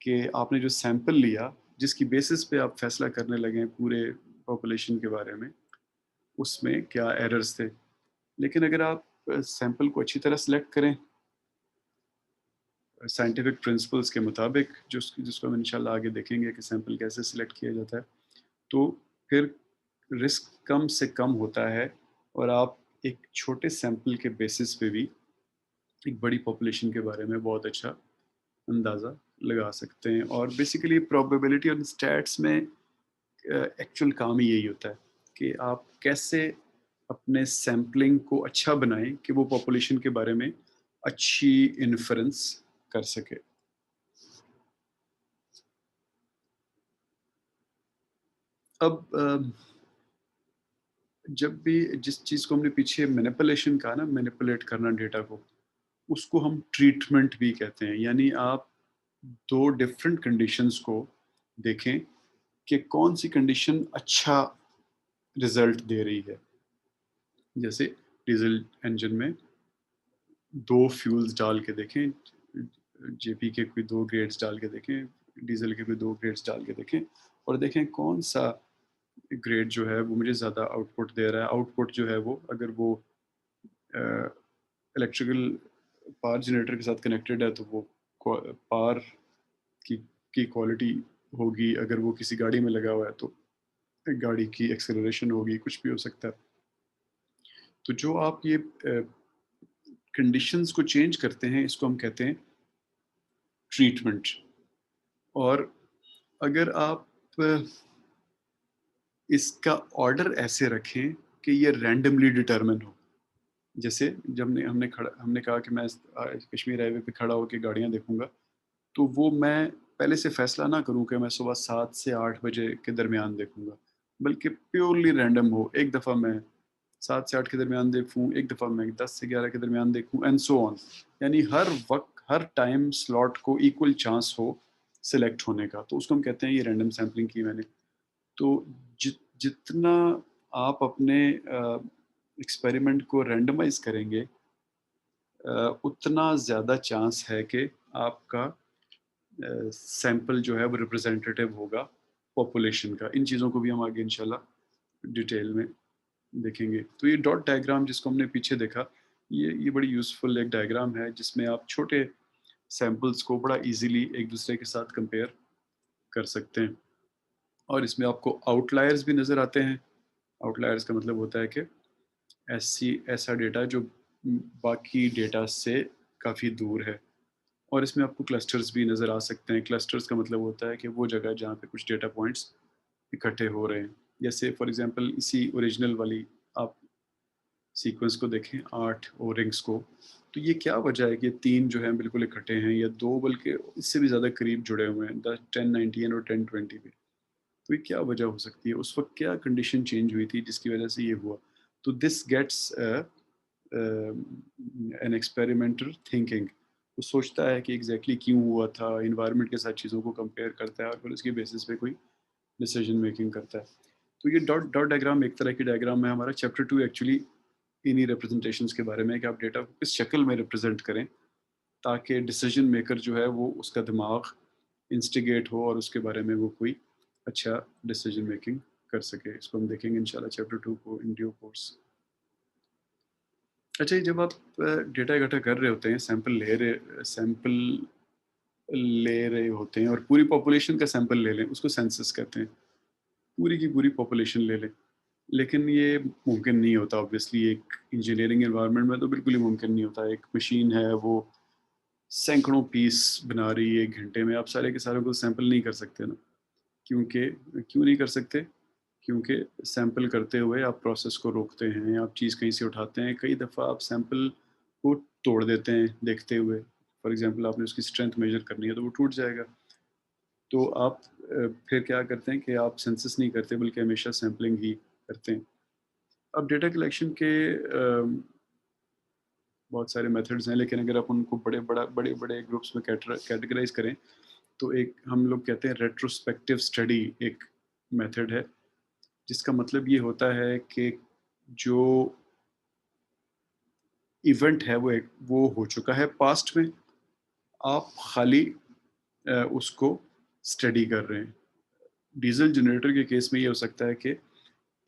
कि आपने जो सैंपल लिया, जिसकी बेसिस पे आप फैसला करने लगे हैं पूरे पॉपुलेशन के बारे में, उसमें क्या एरर्स थे। लेकिन अगर आप सैंपल को अच्छी तरह सेलेक्ट करें साइंटिफिक प्रिंसिपल्स के मुताबिक, जिसको हम इंशाल्लाह आगे देखेंगे कि सैंपल कैसे सिलेक्ट किया जाता है, तो फिर रिस्क कम से कम होता है और आप एक छोटे सैंपल के बेसिस पे भी एक बड़ी पॉपुलेशन के बारे में बहुत अच्छा अंदाज़ा लगा सकते हैं। और बेसिकली प्रोबेबिलिटी और स्टैट्स में एक्चुअल काम ही यही होता है कि आप कैसे अपने सैम्पलिंग को अच्छा बनाएं कि वो पॉपुलेशन के बारे में अच्छी इन्फ्रेंस कर सके। अब जब भी जिस चीज़ को हमने पीछे मैनिपुलेशन कहा ना, मैनिपुलेट करना डेटा को, उसको हम ट्रीटमेंट भी कहते हैं। यानी आप 2 डिफरेंट कंडीशंस को देखें कि कौन सी कंडीशन अच्छा रिजल्ट दे रही है। जैसे डीजल इंजन में 2 फ्यूल्स डाल के देखें, जेपी के कोई 2 ग्रेड्स डाल के देखें, डीजल के कोई 2 ग्रेड्स डाल के देखें और देखें कौन सा ग्रेड जो है वो मुझे ज़्यादा आउटपुट दे रहा है। आउटपुट जो है वो, अगर वो इलेक्ट्रिकल पावर जनरेटर के साथ कनेक्टेड है तो वो पावर की क्वालिटी होगी। अगर वो किसी गाड़ी में लगा हुआ है तो गाड़ी की एक्सेलरेशन होगी, कुछ भी हो सकता है। तो जो आप ये कंडीशंस को चेंज करते हैं, इसको हम कहते हैं ट्रीटमेंट। और अगर आप इसका ऑर्डर ऐसे रखें कि ये रैंडमली डिटरमिन हो। जैसे जब हमने कहा कि मैं कश्मीर हाईवे पे खड़ा होकर गाड़ियाँ देखूंगा, तो वो मैं पहले से फैसला ना करूं कि मैं सुबह 7 से 8 बजे के दरमियान देखूंगा, बल्कि प्योरली रैंडम हो। एक दफ़ा मैं 7 से 8 के दरमियान देखूं, एक दफ़ा मैं 10 से 11 के दरमियान देखूं, एंड सो ऑन। यानी हर वक्त, हर टाइम स्लॉट को इक्वल चांस हो सिलेक्ट होने का, तो उसको हम कहते हैं ये रैंडम सैम्पलिंग की मैंने। तो जितना आप अपने एक्सपेरिमेंट को रैंडमाइज करेंगे, उतना ज़्यादा चांस है कि आपका सैंपल जो है वो रिप्रेजेंटेटिव होगा पॉपुलेशन का। इन चीज़ों को भी हम आगे इंशाल्लाह डिटेल में देखेंगे। तो ये डॉट डायग्राम जिसको हमने पीछे देखा, ये बड़ी यूज़फुल एक डायग्राम है जिसमें आप छोटे सैंपल्स को बड़ा इजीली एक दूसरे के साथ कंपेयर कर सकते हैं। और इसमें आपको आउटलायर्स भी नज़र आते हैं। आउटलायर्स का मतलब होता है कि ऐसा डेटा जो बाकी डेटा से काफ़ी दूर है। और इसमें आपको क्लस्टर्स भी नज़र आ सकते हैं। क्लस्टर्स का मतलब होता है कि वो जगह जहाँ पे कुछ डेटा पॉइंट्स इकट्ठे हो रहे हैं। जैसे फॉर एग्जांपल इसी ओरिजिनल वाली आप सीक्वेंस को देखें 8 ओ रिंग्स को, तो ये क्या वजह है कि 3 जो हैं बिल्कुल इकट्ठे हैं या 2 बल्कि इससे भी ज़्यादा करीब जुड़े हुए हैं, 1019 और 1020 पे। तो ये क्या वजह हो सकती है? उस वक़्त क्या कंडीशन चेंज हुई थी जिसकी वजह से ये हुआ? तो this gets an experimental thinking. वो सोचता है कि एग्ज़ैक्टली क्यों हुआ था, एनवायरनमेंट के साथ चीज़ों को कंपेयर करता है और फिर उसके बेसिस पे कोई डिसीजन मेकिंग करता है। तो ये डॉट डॉट डायग्राम एक तरह की डायग्राम है। हमारा चैप्टर 2 एक्चुअली इन्हीं रिप्रेजेंटेशंस के बारे में है कि आप डेटा को किस शक्ल में रिप्रेजेंट करें ताकि डिसीजन मेकर जो है वो उसका दिमाग इंस्टिगेट हो और उसके बारे में वो कोई अच्छा डिसीजन मेकिंग कर सके। इसको हम देखेंगे इंशाल्लाह चैप्टर 2 को इन ड्यू कोर्स। अच्छा, ये जब आप डेटा इकट्ठा कर रहे होते हैं, सैंपल ले रहे होते हैं और पूरी पॉपुलेशन का सैंपल ले लें, उसको सेंसस कहते हैं। पूरी की पूरी पॉपुलेशन ले लें। लेकिन ये मुमकिन नहीं होता ऑब्वियसली, एक इंजीनियरिंग एनवायरनमेंट में तो बिल्कुल ही मुमकिन नहीं होता। एक मशीन है, वो सैकड़ों पीस बना रही है 1 घंटे में, आप सारे के सारे को सैंपल नहीं कर सकते ना। क्योंकि क्यों नहीं कर सकते? क्योंकि सैंपल करते हुए आप प्रोसेस को रोकते हैं, आप चीज़ कहीं से उठाते हैं, कई दफ़ा आप सैंपल को तोड़ देते हैं देखते हुए। फॉर एग्ज़ाम्पल आपने उसकी स्ट्रेंथ मेज़र करनी है तो वो टूट जाएगा। तो आप फिर क्या करते हैं कि आप सेंसस नहीं करते बल्कि हमेशा सैंपलिंग ही करते हैं। अब डेटा कलेक्शन के बहुत सारे मेथड्स हैं, लेकिन अगर आप उनको बड़े-बड़े ग्रुप्स में कैटेगराइज़ करें, तो एक हम लोग कहते हैं रेट्रोस्पेक्टिव स्टडी एक मेथड है, जिसका मतलब ये होता है कि जो इवेंट है वो हो चुका है पास्ट में, आप खाली उसको स्टडी कर रहे हैं। डीज़ल जनरेटर के केस में ये हो सकता है कि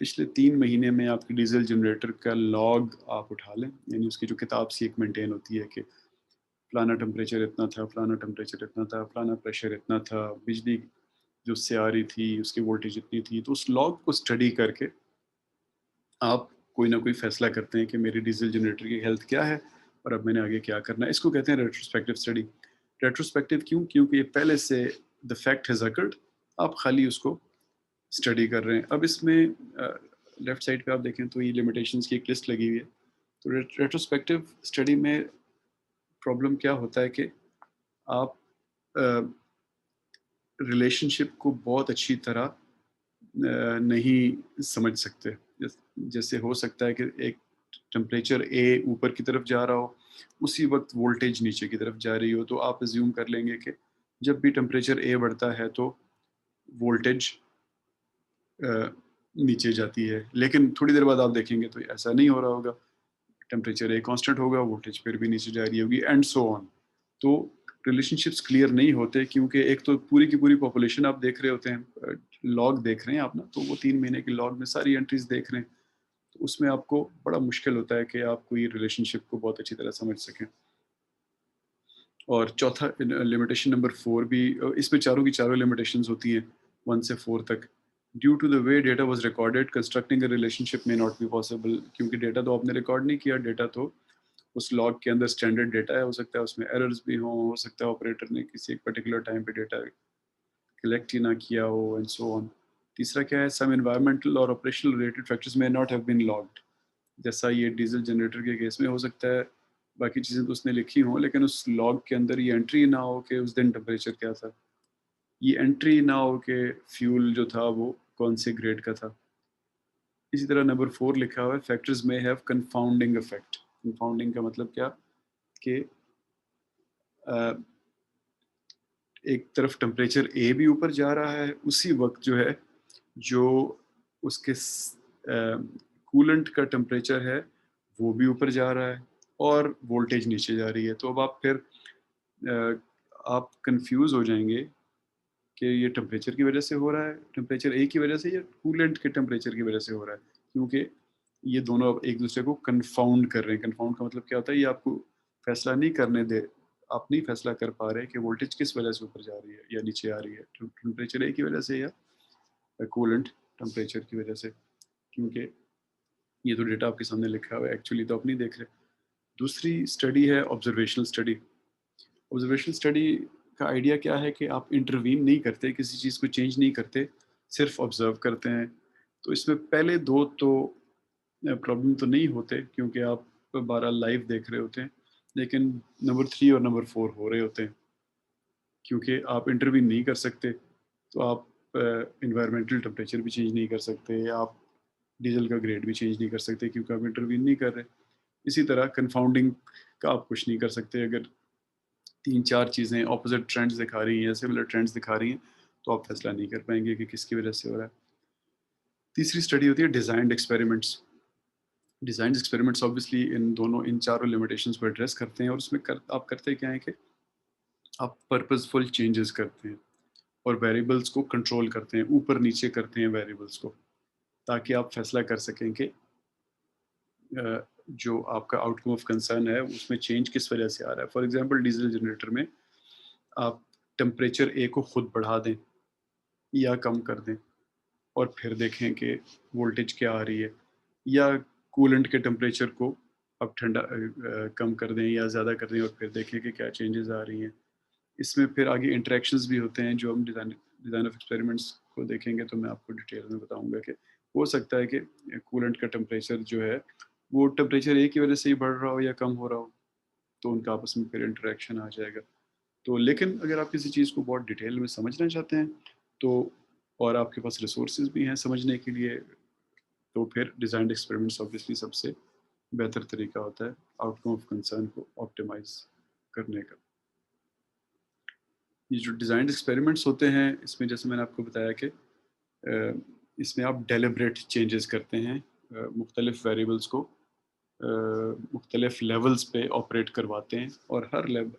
पिछले 3 महीने में आपके डीज़ल जनरेटर का लॉग आप उठा लें, यानी उसकी जो किताब सी एक मेंटेन होती है कि फलाना टेम्परेचर इतना था, फलाना टेम्परेचर इतना था, फलाना प्रेशर इतना था, बिजली जो उससे आ रही थी, उसकी वोल्टेज इतनी थी। तो उस लॉग को स्टडी करके आप कोई ना कोई फ़ैसला करते हैं कि मेरी डीज़ल जनरेटर की हेल्थ क्या है और अब मैंने आगे क्या करना है। इसको कहते हैं रेट्रोस्पेक्टिव स्टडी। रेट्रोस्पेक्टिव क्यों? क्योंकि ये पहले से द फैक्ट हैज़ अकर्ड, आप खाली उसको स्टडी कर रहे हैं। अब इसमें लेफ्ट साइड पे आप देखें तो ये लिमिटेशंस की एक लिस्ट लगी हुई है। तो रेट्रोस्पेक्टिव स्टडी में प्रॉब्लम क्या होता है कि आप रिलेशनशिप को बहुत अच्छी तरह नहीं समझ सकते। जैसे हो सकता है कि एक टेम्परेचर ए ऊपर की तरफ जा रहा हो, उसी वक़्त वोल्टेज नीचे की तरफ जा रही हो, तो आप अज़्यूम कर लेंगे कि जब भी टेम्परेचर ए बढ़ता है तो वोल्टेज अ, नीचे जाती है। लेकिन थोड़ी देर बाद आप देखेंगे तो ऐसा नहीं हो रहा होगा। टेम्परेचर एक कांस्टेंट होगा, वोल्टेज फिर भी नीचे जा रही होगी एंड सो ऑन। तो रिलेशनशिप्स क्लियर नहीं होते क्योंकि एक तो पूरी की पूरी पॉपुलेशन आप देख रहे होते हैं, लॉग देख रहे हैं आप ना, तो वो 3 महीने की लॉग में सारी एंट्रीज़ देख रहे हैं। तो उसमें आपको बड़ा मुश्किल होता है कि आप कोई रिलेशनशिप को बहुत अच्छी तरह समझ सकें। और चौथा लिमिटेशन नंबर 4 भी इसमें चारों की चारों लिमिटेशंस होती हैं 1 से 4 तक। Due to the way data was recorded, constructing a relationship may not be possible. क्योंकि डेटा तो आपने रिकॉर्ड नहीं किया, डेटा तो उस लॉग के अंदर स्टैंडर्ड डेटा है, हो सकता है उसमें एरर्स भी हों, हो सकता है ऑपरेटर ने किसी एक पर्टिकुलर टाइम पे डेटा कलेक्ट ही ना किया हो एंड सो ऑन। तीसरा क्या है, सम एनवायरमेंटल और operational related factors may not have been logged. जैसा ये डीजल जनरेटर के केस में हो सकता है बाकी चीज़ें तो उसने लिखी हों लेकिन उस लॉग के अंदर ये एंट्री ना हो कि उस दिन टेम्परेचर क्या था, ये एंट्री ना हो कि फ्यूल जो था वो कौन से ग्रेड का था। इसी तरह नंबर 4 लिखा हुआ है, फैक्टर्स में हैव कंफाउंडिंग इफेक्ट। कंफाउंडिंग का मतलब क्या कि अ, एक तरफ टेम्परेचर ए भी ऊपर जा रहा है, उसी वक्त जो है जो उसके कूलेंट का टेम्परेचर है वो भी ऊपर जा रहा है और वोल्टेज नीचे जा रही है। तो अब आप फिर आप कंफ्यूज हो जाएंगे कि ये टेम्परेचर की वजह से हो रहा है, टेम्परेचर ए की वजह से, या कूलेंट के टेम्परेचर की वजह से हो रहा है, क्योंकि ये दोनों अब एक दूसरे को कन्फाउंड कर रहे हैं। कन्फाउंड का मतलब क्या होता है, ये आपको फैसला नहीं करने दे, आप नहीं फैसला कर पा रहे कि वोल्टेज किस वजह से ऊपर जा रही है या नीचे आ रही है, टेम्परेचर ए की वजह से या कूलेंट टेम्परेचर की वजह से। क्योंकि ये तो डेटा आपके सामने लिखा हुआ है, एक्चुअली तो आप नहीं देख रहे। दूसरी स्टडी है ऑब्जर्वेशनल स्टडी। ऑब्जर्वेशनल स्टडी का आइडिया क्या है कि आप इंटरवीन नहीं करते, किसी चीज़ को चेंज नहीं करते, सिर्फ ऑब्जर्व करते हैं। तो इसमें पहले दो तो प्रॉब्लम तो नहीं होते, क्योंकि आप 12 लाइव देख रहे होते हैं, लेकिन नंबर 3 और नंबर 4 हो रहे होते हैं, क्योंकि आप इंटरवीन नहीं कर सकते, तो आप एनवायरमेंटल टेम्परेचर भी चेंज नहीं कर सकते, आप डीजल का ग्रेड भी चेंज नहीं कर सकते, क्योंकि आप इंटरवीन नहीं कर रहे। इसी तरह कंफाउंडिंग का आप कुछ नहीं कर सकते। अगर 3-4 चीज़ें ऑपोजिट ट्रेंड्स दिखा रही हैं या सिमिलर ट्रेंड्स दिखा रही हैं, तो आप फैसला नहीं कर पाएंगे कि किसकी वजह से हो रहा है। तीसरी स्टडी होती है designed experiments. Designed experiments obviously इन चारों लिमिटेशंस को एड्रेस करते हैं, और उसमें आप करते क्या है कि आप पर्पसफुल चेंजेस करते हैं और वेरिएबल्स को कंट्रोल करते हैं, ऊपर नीचे करते हैं वेरिएबल्स को, ताकि आप फैसला कर सकें कि जो आपका आउटकम ऑफ कंसर्न है उसमें चेंज किस वजह से आ रहा है। फॉर एग्जांपल डीजल जनरेटर में आप टेम्परेचर ए को खुद बढ़ा दें या कम कर दें, और फिर देखें कि वोल्टेज क्या आ रही है, या कूलेंट के टेम्परेचर को आप ठंडा कम कर दें या ज़्यादा कर दें, और फिर देखें कि क्या चेंजेस आ रही हैं। इसमें फिर आगे इंटरेक्शंस भी होते हैं, जो हम डिज़ाइन ऑफ एक्सपेरिमेंट्स को देखेंगे तो मैं आपको डिटेल में बताऊंगा कि हो सकता है कि कूलेंट का टेम्परेचर जो है वो टेम्परेचर ए की वजह से ही बढ़ रहा हो या कम हो रहा हो, तो उनका आपस में फिर इंटरेक्शन आ जाएगा। तो लेकिन अगर आप किसी चीज़ को बहुत डिटेल में समझना चाहते हैं, तो और आपके पास रिसोर्सेज भी हैं समझने के लिए, तो फिर डिज़ाइंड एक्सपेरिमेंट्स ऑब्वियसली सबसे बेहतर तरीका होता है आउटकम ऑफ कंसर्न को ऑप्टिमाइज करने का। ये जो डिज़ाइंड एक्सपेरिमेंट्स होते हैं, इसमें जैसे मैंने आपको बताया कि इसमें आप डेलिब्रेट चेंजेस करते हैं, मुख्तलिफ वेरिएबल्स को मुख्तलिफ लेवल्स पे ऑपरेट करवाते हैं, और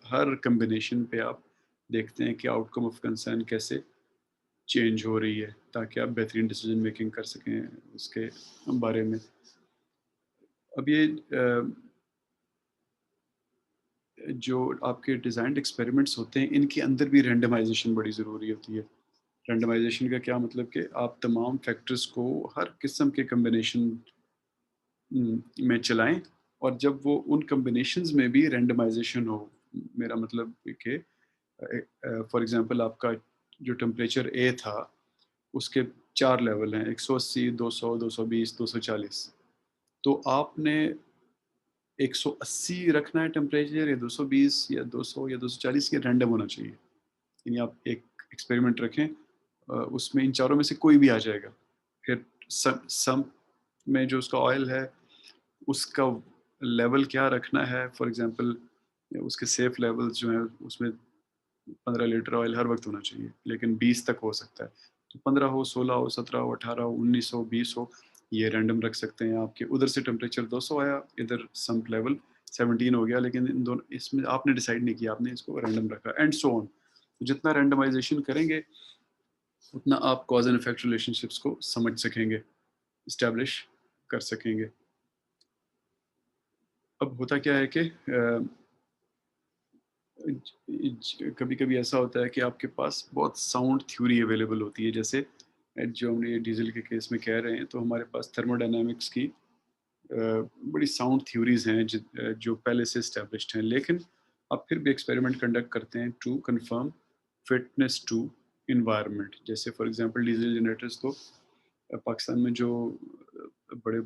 हर कम्बिनेशन पे आप देखते हैं कि आउटकम ऑफ कंसर्न कैसे चेंज हो रही है, ताकि आप बेहतरीन डिसीजन मेकिंग कर सकें उसके बारे में। अब ये जो आपके डिज़ाइंड एक्सपेरिमेंट्स होते हैं, इनके अंदर भी रैंडमाइजेशन बड़ी ज़रूरी होती है। रैंडमाइजेशन का क्या मतलब कि आप तमाम फैक्टर्स को हर किस्म के कम्बिनेशन में चलाएं, और जब वो उन कम्बिनेशंस में भी रैंडमाइजेशन हो, मेरा मतलब कि फॉर एग्जांपल आपका जो टेम्परेचर ए था, उसके 4 लेवल हैं, 180, 200, 220, 240। तो आपने 180 रखना है टेम्परेचर, या 220 या 200 या 240, ये रैंडम होना चाहिए। यानी आप एक एक्सपेरिमेंट रखें, उसमें इन चारों में से कोई भी आ जाएगा। फिर सम में जो उसका ऑयल है, उसका लेवल क्या रखना है, फॉर एग्जांपल उसके सेफ लेवल्स जो हैं, उसमें 15 लीटर ऑयल हर वक्त होना चाहिए, लेकिन 20 तक हो सकता है। तो 15 हो, 16 हो, 17 हो, 18 हो, 19 हो, 20 हो, ये रैंडम रख सकते हैं आपके। उधर से टेम्परेचर 200 आया, इधर सम्प लेवल 17 हो गया, लेकिन इन दोनों इसमें आपने डिसाइड नहीं किया, आपने इसको रैंडम रखा, एंड सो ऑन। जितना रैंडमाइजेशन करेंगे, उतना आप कॉज एंड इफेक्ट रिलेशनशिप्स को समझ सकेंगे, इस्टेब्लिश कर सकेंगे। अब होता क्या है कि कभी कभी ऐसा होता है कि आपके पास बहुत साउंड थ्योरी अवेलेबल होती है, जैसे जो हमने ये डीजल के केस में कह रहे हैं, तो हमारे पास थर्मोडायनामिक्स की बड़ी साउंड थ्योरीज हैं जो पहले से इस्टेब्लिश्ड हैं, लेकिन आप फिर भी एक्सपेरिमेंट कंडक्ट करते हैं to confirm fitness to environment. जैसे फॉर एग्जांपल डीजल जनरेटर्स तो पाकिस्तान में जो बड़े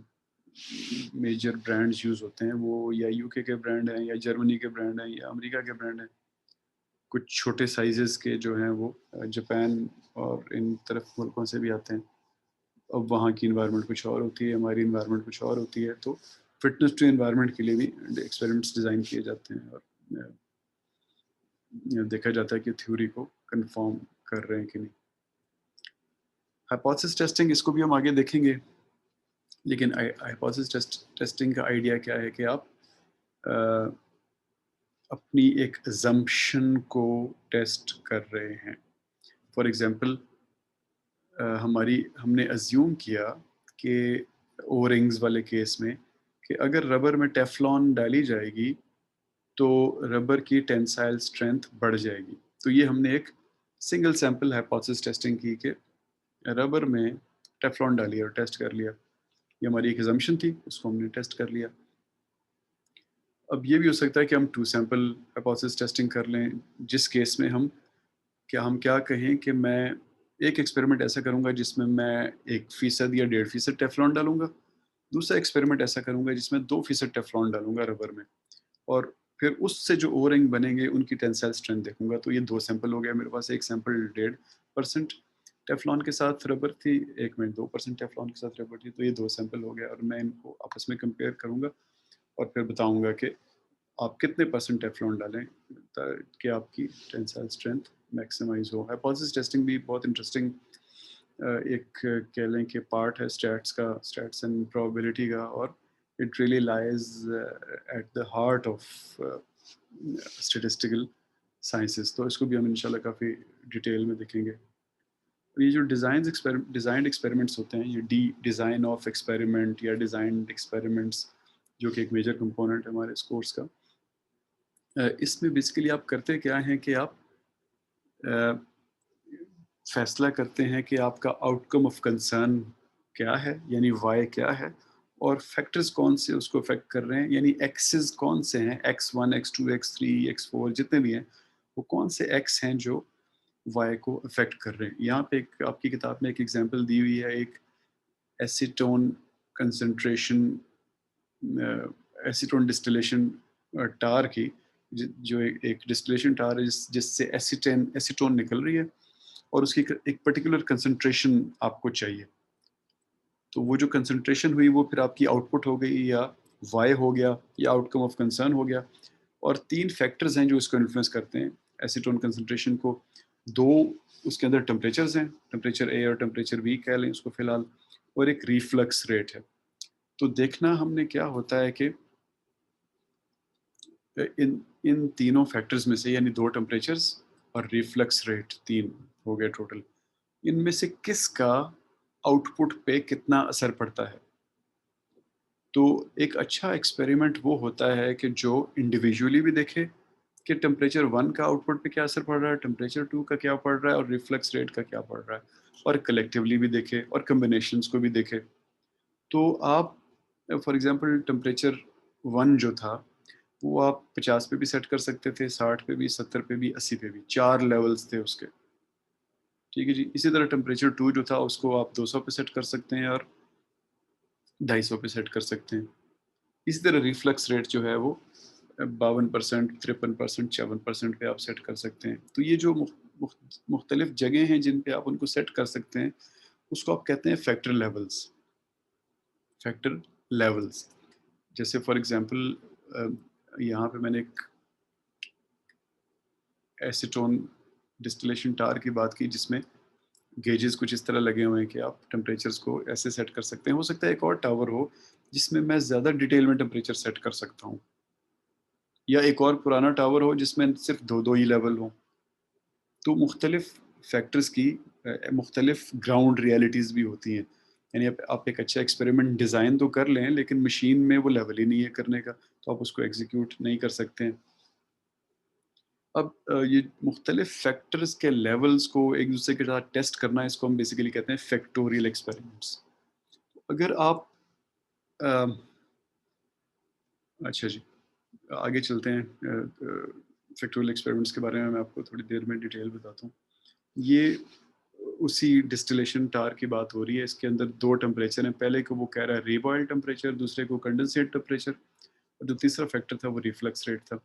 मेजर ब्रांड्स यूज़ होते हैं, वो या यूके के ब्रांड हैं, या जर्मनी के ब्रांड हैं, या अमेरिका के ब्रांड हैं। कुछ छोटे साइजेस के जो हैं वो जापान और इन तरफ मुल्कों से भी आते हैं। अब वहाँ की इन्वायरमेंट कुछ और होती है, हमारी इन्वायरमेंट कुछ और होती है, तो फिटनेस टू इन्वायरमेंट के लिए भी एक्सपेरिमेंट्स डिज़ाइन किए जाते हैं, और देखा जाता है कि थ्योरी को कंफर्म कर रहे हैं कि नहीं। हाइपोथेसिस टेस्टिंग, इसको भी हम आगे देखेंगे, लेकिन हाइपोथेसिस टेस्टिंग का आइडिया क्या है कि आप अपनी एक अजम्पशन को टेस्ट कर रहे हैं। फॉर एग्जांपल हमने अज्यूम किया कि ओरिंग्स वाले केस में, कि अगर रबर में टेफ्लॉन डाली जाएगी तो रबर की टेंसाइल स्ट्रेंथ बढ़ जाएगी। तो ये हमने एक सिंगल सैंपल हाइपोथेसिस टेस्टिंग की कि रबर में टेफ्लॉन डाली और टेस्ट कर लिया। ये हमारी एक अजम्पशन थी, उसको हमने टेस्ट कर लिया। अब ये भी हो सकता है कि हम 2 सैंपल हाइपोथेसिस टेस्टिंग कर लें, जिस केस में हम क्या कहें कि मैं एक एक्सपेरिमेंट ऐसा करूंगा जिसमें मैं 1% या 1.5% टेफ्लॉन डालूंगा, दूसरा एक्सपेरिमेंट ऐसा करूँगा जिसमें 2% टेफ्लॉन डालूँगा रबर में, और फिर उससे जो ओ रिंग बनेंगे उनकी टेंसाइल स्ट्रेंथ देखूँगा। तो ये 2 सैंपल हो गया मेरे पास, एक सैंपल 1.5% टेफ्लॉन के साथ रबर थी, एक में 2% टेफ्लॉन के साथ रबर थी, तो ये 2 सैंपल हो गया और मैं इनको आपस में कंपेयर करूँगा और फिर बताऊँगा कि आप कितने परसेंट टेफ्लॉन डालें कि आपकी टेंसाइल स्ट्रेंथ मैक्सिमाइज़ हो। हाइपोथेसिस टेस्टिंग भी बहुत इंटरेस्टिंग एक कह लें कि पार्ट है स्टैट्स का, स्टैट्स एंड प्रोबेबिलिटी का, और it really lies at the heart of statistical sciences. तो इसको भी हम इंशाल्लाह काफ़ी डिटेल में देखेंगे। ये जो डिज़ाइंड एक्सपेरिमेंट्स होते हैं, ये डिज़ाइन ऑफ एक्सपेरिमेंट या डिज़ाइंड एक्सपेरिमेंट्स, जो कि एक मेजर कंपोनेंट है हमारे इस कोर्स का, इसमें बेसिकली आप करते क्या हैं कि आप फैसला करते हैं कि आपका आउटकम ऑफ कंसर्न क्या है, यानी वाई क्या है, और फैक्टर्स कौन से उसको अफेक्ट कर रहे हैं, यानी एक्सेस कौन से हैं, x1 x2 x3 x4 जितने भी हैं, वो कौन से x हैं जो वाई को अफेक्ट कर रहे हैं। यहाँ पे एक आपकी किताब में एक एग्जांपल दी हुई है, एक एसीटोन कंसंट्रेशन, एसीटोन डिस्टिलेशन टार की, जो एक डिस्टिलेशन टार है जिससे एसीटोन निकल रही है, और उसकी एक पर्टिकुलर कंसंट्रेशन आपको चाहिए। तो वो जो कंसंट्रेशन हुई वो फिर आपकी आउटपुट हो गई, या वाई हो गया, या आउटकम ऑफ कंसर्न हो गया। और 3 फैक्टर्स हैं जो इसको इन्फ्लुएंस करते हैं एसीटोन कंसंट्रेशन को। 2 उसके अंदर टेम्परेचर्स हैं, टेम्परेचर ए और टेम्परेचर बी कह लें उसको फ़िलहाल, और एक रिफ्लक्स रेट है। तो देखना हमने क्या होता है कि इन इन तीनों फैक्टर्स में से, यानी 2 टेम्परेचर्स और रिफ्लक्स रेट 3 हो गए टोटल, इनमें से किसका आउटपुट पे कितना असर पड़ता है। तो एक अच्छा एक्सपेरिमेंट वो होता है कि जो इंडिविजुअली भी देखे कि टेम्परेचर 1 का आउटपुट पे क्या असर पड़ रहा है, टेम्परेचर 2 का क्या पड़ रहा है, और रिफ्लेक्स रेट का क्या पड़ रहा है, और कलेक्टिवली भी देखे और कम्बिनेशंस को भी देखे। तो आप फॉर एग्जांपल टेम्परेचर 1 जो था वो आप 50 पे भी सेट कर सकते थे, 60 पे भी, 70 पे भी, 80 पे भी, 4 लेवल्स थे उसके। ठीक है जी। इसी तरह टेम्परेचर 2 जो था उसको आप 200 पे सेट कर सकते हैं और 250 पे सेट कर सकते हैं। इसी तरह रिफ्लक्स रेट जो है वो 52%, 53%, 54% पे आप सेट कर सकते हैं। तो ये जो मुख्तलिफ जगह हैं जिन पे आप उनको सेट कर सकते हैं, उसको आप कहते हैं फैक्टर लेवल्स। फैक्टर लेवल्स, जैसे फॉर एग्जांपल यहाँ पे मैंने एक एसीटोन डिस्टिलेशन टार की बात की जिसमें गेजेस कुछ इस तरह लगे हुए हैं कि आप टेम्परेचर्स को ऐसे सेट कर सकते हैं। हो सकता है एक और टावर हो जिसमें मैं ज़्यादा डिटेल में टेम्परेचर सेट कर सकता हूँ, या एक और पुराना टावर हो जिसमें सिर्फ 2-2 ही लेवल हों। तो मुख्तलिफ फैक्टर्स की मुख्तलिफ ग्राउंड रियलिटीज़ भी होती हैं। यानी आप एक अच्छा एक्सपेरिमेंट डिज़ाइन तो कर लें, लेकिन मशीन में वो लेवल ही नहीं है करने का, तो आप उसको एग्जीक्यूट नहीं कर सकते हैं। अब ये मुख्तलिफ फैक्टर्स के लेवल्स को एक दूसरे के साथ टेस्ट करना, इसको हम बेसिकली कहते हैं फैक्टोरियल एक्सपेरिमेंट्स। अगर आप अच्छा जी, आगे चलते हैं। फैक्टोरियल एक्सपेरिमेंट्स के बारे में मैं आपको थोड़ी देर में डिटेल बताता हूँ। ये उसी डिस्टिलेशन टार की बात हो रही है। इसके अंदर 2 टेम्परेचर हैं। पहले को वो कह रहा है रीबॉयल टेम्परेचर, दूसरे को कंडेंसेट टेम्परेचर, और जो तीसरा फैक्टर था वो रिफ्लक्स रेट था।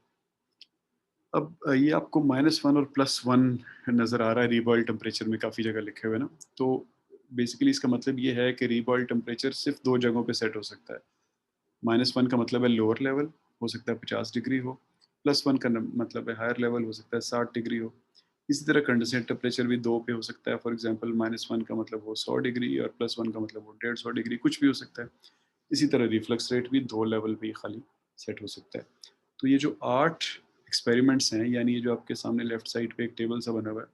अब ये आपको -1 और +1 नज़र आ रहा है रीबॉयल टेम्परेचर में, काफ़ी जगह लिखे हुए ना। तो बेसिकली इसका मतलब ये है कि रीबॉयल टेम्परेचर सिर्फ 2 जगहों पे सेट हो सकता है। -1 का मतलब है लोअर लेवल, हो सकता है 50 डिग्री हो, +1 का मतलब है हायर लेवल, हो सकता है 60 डिग्री हो। इसी तरह कंडेंसेट टेम्परेचर भी 2 पे हो सकता है। फॉर एग्जांपल -1 का मतलब वो 100 डिग्री, और +1 का मतलब वो 150 डिग्री, कुछ भी हो सकता है। इसी तरह रिफ्लक्स रेट भी 2 लेवल पे ही खाली सेट हो सकता है। तो ये जो 8 एक्सपेरिमेंट्स हैं, यानी ये जो आपके सामने लेफ्ट साइड पे एक टेबल सा बना हुआ है,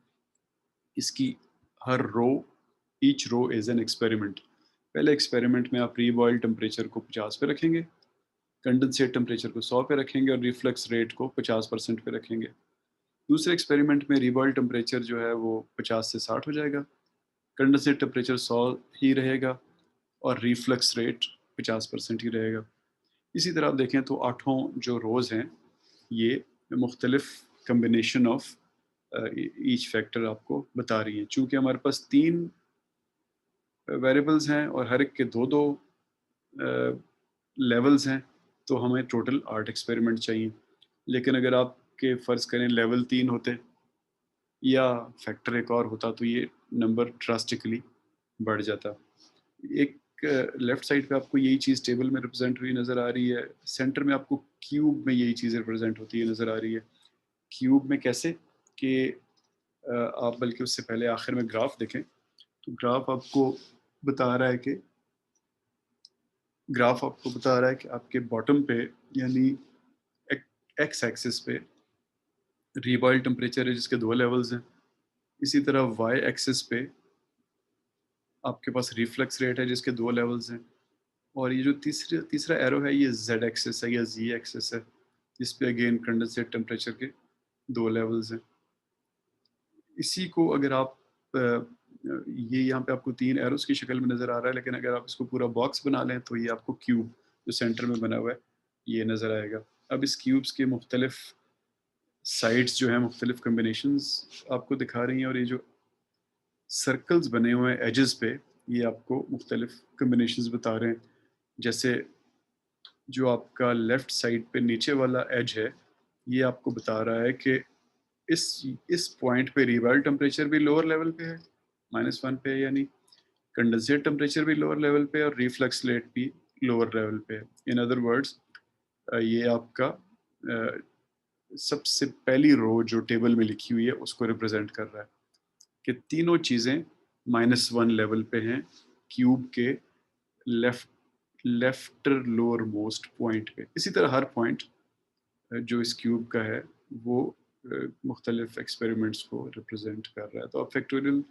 इसकी हर row, each row is an experiment. पहले एक्सपेरिमेंट में आप प्री-बॉयल टेम्परेचर को 50 पे रखेंगे, कंडेंसेट टेम्परेचर को 100 पे रखेंगे, और रिफ्लक्स रेट को 50% पे रखेंगे। दूसरे एक्सपेरिमेंट में रीबॉयल टेम्परेचर जो है वो 50 से 60 हो जाएगा, कंडेंसेट टेम्परेचर 100 ही रहेगा, और रिफ्लक्स रेट 50% ही रहेगा। इसी तरह आप देखें तो आठों जो रोज़ हैं, ये मुख्तलिफ कम्बिनेशन ऑफ ईच फैक्टर आपको बता रही हैं। चूँकि हमारे पास 3 वेरिएबल्स हैं और हर एक के 2-2 लेवल्स हैं तो हमें टोटल 8 एक्सपेरिमेंट चाहिए। लेकिन अगर आपके फ़र्ज़ करें लेवल 3 होते या फैक्टर एक और होता तो ये नंबर ड्रास्टिकली बढ़ जाता। एक लेफ्ट साइड पे आपको यही चीज़ टेबल में रिप्रेजेंट हुई नज़र आ रही है। सेंटर में आपको क्यूब में यही चीज़ रिप्रेजेंट होती है नज़र आ रही है। क्यूब में कैसे कि आप बल्कि उससे पहले आखिर में ग्राफ देखें तो ग्राफ आपको बता रहा है कि आपके बॉटम पे यानी एक्स एक्सिस पे रीबॉयल टेम्परेचर है जिसके 2 लेवल्स हैं। इसी तरह वाई एक्सिस पे आपके पास रिफ्लक्स रेट है जिसके 2 लेवल्स हैं। और ये जो तीसरा एरो है ये जेड एक्सिस है या जी एक्सिस है जिस पे अगेन कंडेंसेट टेम्परेचर के 2 लेवल्स हैं। इसी को अगर आप ये यहाँ पे आपको 3 एरोस की शक्ल में नज़र आ रहा है, लेकिन अगर आप इसको पूरा बॉक्स बना लें तो ये आपको क्यूब जो सेंटर में बना हुआ है ये नज़र आएगा। अब इस क्यूब्स के मुख्तलिफ साइड्स जो हैं मुख्तलिफ कम्बिनेशंस आपको दिखा रही हैं और ये जो सर्कल्स बने हुए हैं एजेस पे ये आपको मुख्तलिफ कम्बिनेशंस बता रहे हैं। जैसे जो आपका लेफ्ट साइड पे नीचे वाला एज है ये आपको बता रहा है कि इस इस पॉइंट पे रिवाइवल टेम्परेचर भी लोअर लेवल पे है -1 पे, यानी कंडेंसेट टेम्परेचर भी लोअर लेवल पे और रिफ्लक्स रेट भी लोअर लेवल पे है। इन अदर वर्ड्स ये आपका सबसे पहली रो जो टेबल में लिखी हुई है उसको रिप्रेजेंट कर रहा है कि तीनों चीज़ें -1 लेवल पे हैं क्यूब के लेफ्ट लेफ्टर लोअर मोस्ट पॉइंट पे। इसी तरह हर पॉइंट जो इस क्यूब का है वो मुख्तलिफ एक्सपेरिमेंट्स को रिप्रेजेंट कर रहा है। तो आप फैक्टोरियल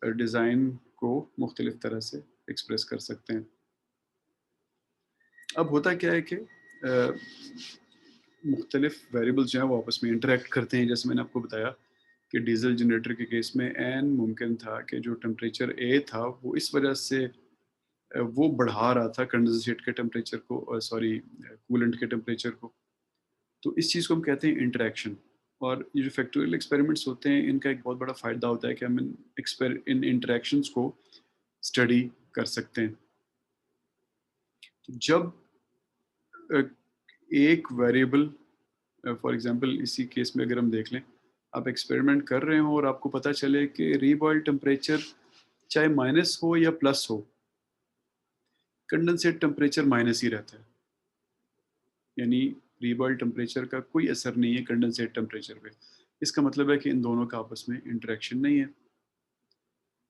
डिज़ाइन को मुख्तलिफ तरह से एक्सप्रेस कर सकते हैं। अब होता क्या है कि मुख्तलिफ वेरिएबल्स जो हैं वो आपस में इंटरेक्ट करते हैं। जैसे मैंने आपको बताया कि डीजल जनरेटर के केस में एन मुमकिन था कि जो टेम्परेचर ए था वो इस वजह से वो बढ़ा रहा था कंडेंसेट के टेम्परेचर को, सॉरी कूलेंट के टेम्परेचर को। तो इस चीज़ को हम कहते हैं इंटरेक्शन। और ये जो फैक्टोरियल एक्सपेरिमेंट्स होते हैं इनका एक बहुत बड़ा फ़ायदा होता है कि हम इन इंटरेक्शंस को स्टडी कर सकते हैं। तो जब अ, एक वेरिएबल फॉर एग्जांपल इसी केस में अगर हम देख लें, आप एक्सपेरिमेंट कर रहे हो और आपको पता चले कि रीबॉयल टेम्परेचर चाहे माइनस हो या प्लस हो, कंडेंसेट टेम्परेचर माइनस ही रहता है। यानी रीबॉयल टेम्परेचर का कोई असर नहीं है कंडेंसेट टेम्परेचर पे। इसका मतलब है कि इन दोनों का आपस में इंटरेक्शन नहीं है।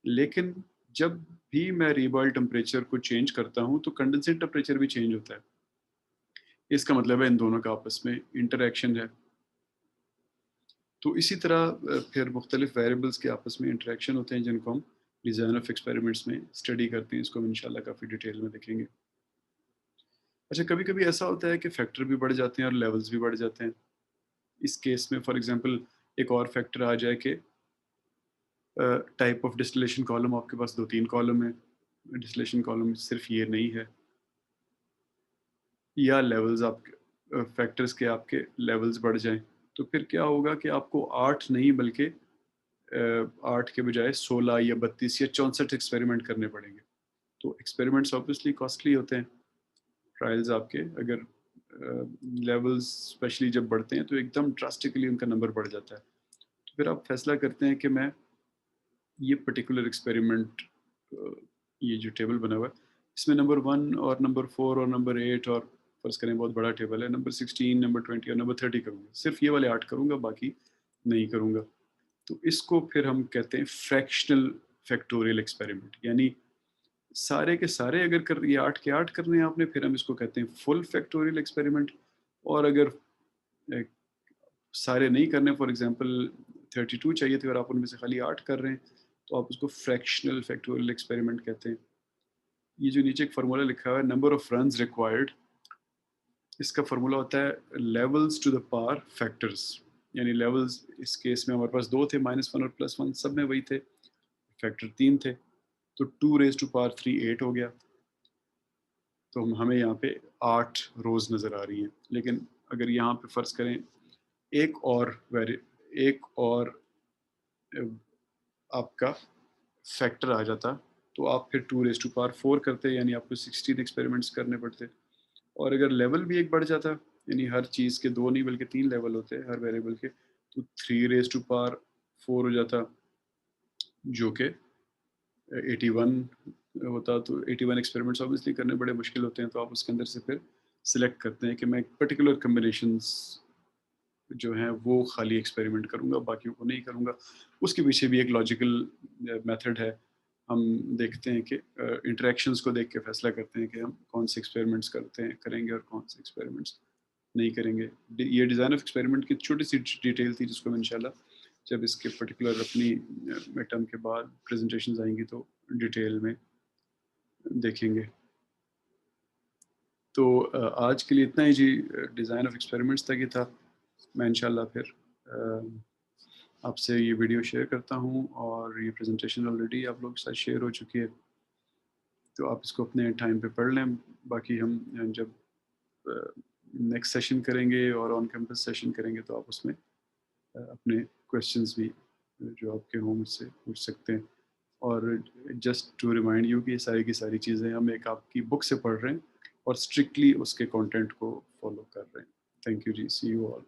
लेकिन जब भी मैं रीबॉयल टेम्परेचर को चेंज करता हूँ तो कंडेंसेट टेम्परेचर भी चेंज होता है। इसका मतलब है इन दोनों का आपस में इंटरेक्शन है। तो इसी तरह फिर मुख्तलिफ वेरिएबल्स के आपस में इंटरेक्शन होते हैं जिनको हम डिज़ाइन ऑफ एक्सपेरिमेंट्स में स्टडी करते हैं। इसको हम इंशाल्लाह काफ़ी डिटेल में देखेंगे। अच्छा, कभी-कभी ऐसा होता है कि फैक्टर भी बढ़ जाते हैं और लेवल्स भी बढ़ जाते हैं। इस केस में फॉर एग्जांपल एक और फैक्टर आ जाए कि टाइप ऑफ डिस्टिलेशन कॉलम आपके पास 2-3 कॉलम है। डिस्टिलेशन कॉलम सिर्फ ये नहीं है, या लेवल्स आपके फैक्टर्स के आपके लेवल्स बढ़ जाएँ, तो फिर क्या होगा कि आपको 8 नहीं बल्कि 8 के बजाय 16 या 32 या 64 एक्सपेरिमेंट करने पड़ेंगे। तो एक्सपेरिमेंट्स ऑब्वियसली कॉस्टली होते हैं। ट्रायल्स आपके अगर लेवल्स स्पेशली जब बढ़ते हैं तो एकदम ड्रास्टिकली उनका नंबर बढ़ जाता है। तो फिर आप फैसला करते हैं कि मैं ये पर्टिकुलर एक्सपेरिमेंट, ये जो टेबल बना हुआ है इसमें नंबर 1 और नंबर 4 और नंबर 8 और फर्ज करें बहुत बड़ा टेबल है, नंबर 16, नंबर 20 और नंबर 30 करूँगा। सिर्फ ये वाले 8 करूँगा, बाकी नहीं करूँगा। तो इसको फिर हम कहते हैं फ्रैक्शनल फैक्टोरियल एक्सपेरिमेंट। यानी सारे के सारे अगर कर ये 8 के 8 करने हैं आपने, फिर हम इसको कहते हैं फुल फैक्टोरियल एक्सपेरिमेंट। और अगर अ, सारे नहीं करने, फॉर एग्जांपल 32 चाहिए थे और आप उनमें से खाली 8 कर रहे हैं, तो आप उसको फ्रैक्शनल फैक्टोरियल एक्सपेरिमेंट कहते हैं। ये जो नीचे एक फार्मूला लिखा हुआ है नंबर ऑफ रन्स रिक्वायर्ड, इसका फार्मूला होता है levels to the power factors. यानी लेवल्स इस केस में हमारे पास 2 थे, -1 और +1 सब में वही थे, फैक्टर 3 थे। तो 2 रेज़ टू पावर 3 8 हो गया। तो हमें यहाँ पे 8 रोज़ नज़र आ रही हैं। लेकिन अगर यहाँ पे फ़र्ज़ करें एक और वेरि एक और अ, आपका फैक्टर आ जाता तो आप फिर 2⁴ करते, यानी आपको 16 एक्सपेरिमेंट्स करने पड़ते। और अगर लेवल भी एक बढ़ जाता, यानी हर चीज़ के 2 नहीं बल्कि 3 लेवल होते हैं हर वेरिएबल के, तो 3⁴ हो जाता, जो कि 81 होता। तो 81 एक्सपेरिमेंट्स ऑब्वियसली करने बड़े मुश्किल होते हैं, तो आप उसके अंदर से फिर सिलेक्ट करते हैं कि मैं पर्टिकुलर कॉम्बिनेशंस जो हैं वो खाली एक्सपेरिमेंट करूँगा, बाकियों को नहीं करूँगा। उसके पीछे भी एक लॉजिकल मेथड है। हम देखते हैं कि इंटरैक्शंस को देख के फैसला करते हैं कि हम कौन से एक्सपेरिमेंट्स करेंगे और कौन से एक्सपेरिमेंट्स नहीं करेंगे। ये डिज़ाइन ऑफ एक्सपेरिमेंट की छोटी-सी डिटेल थी, जिसको हम इंशाल्लाह जब इसके पर्टिकुलर अपनी मिड टर्म के बाद प्रेज़ेंटेशंस आएँगी तो डिटेल में देखेंगे। तो आज के लिए इतना ही जी, डिज़ाइन ऑफ एक्सपेरिमेंट्स तक ही था। मैं इंशाल्लाह फिर आपसे ये वीडियो शेयर करता हूँ, और ये प्रेज़ेंटेशन ऑलरेडी आप लोगों के साथ शेयर हो चुकी है, तो आप इसको अपने टाइम पे पढ़ लें। बाकी हम जब नेक्स्ट सेशन करेंगे और ऑन कैंपस सेशन करेंगे, तो आप उसमें अपने क्वेश्चंस भी जो आपके हों मुझसे पूछ सकते हैं। और जस्ट टू रिमाइंड यू कि ये सारी की सारी चीज़ें हम एक आपकी बुक से पढ़ रहे हैं और स्ट्रिक्टली उसके कंटेंट को फॉलो कर रहे हैं। थैंक यू जी, सी यू ऑल।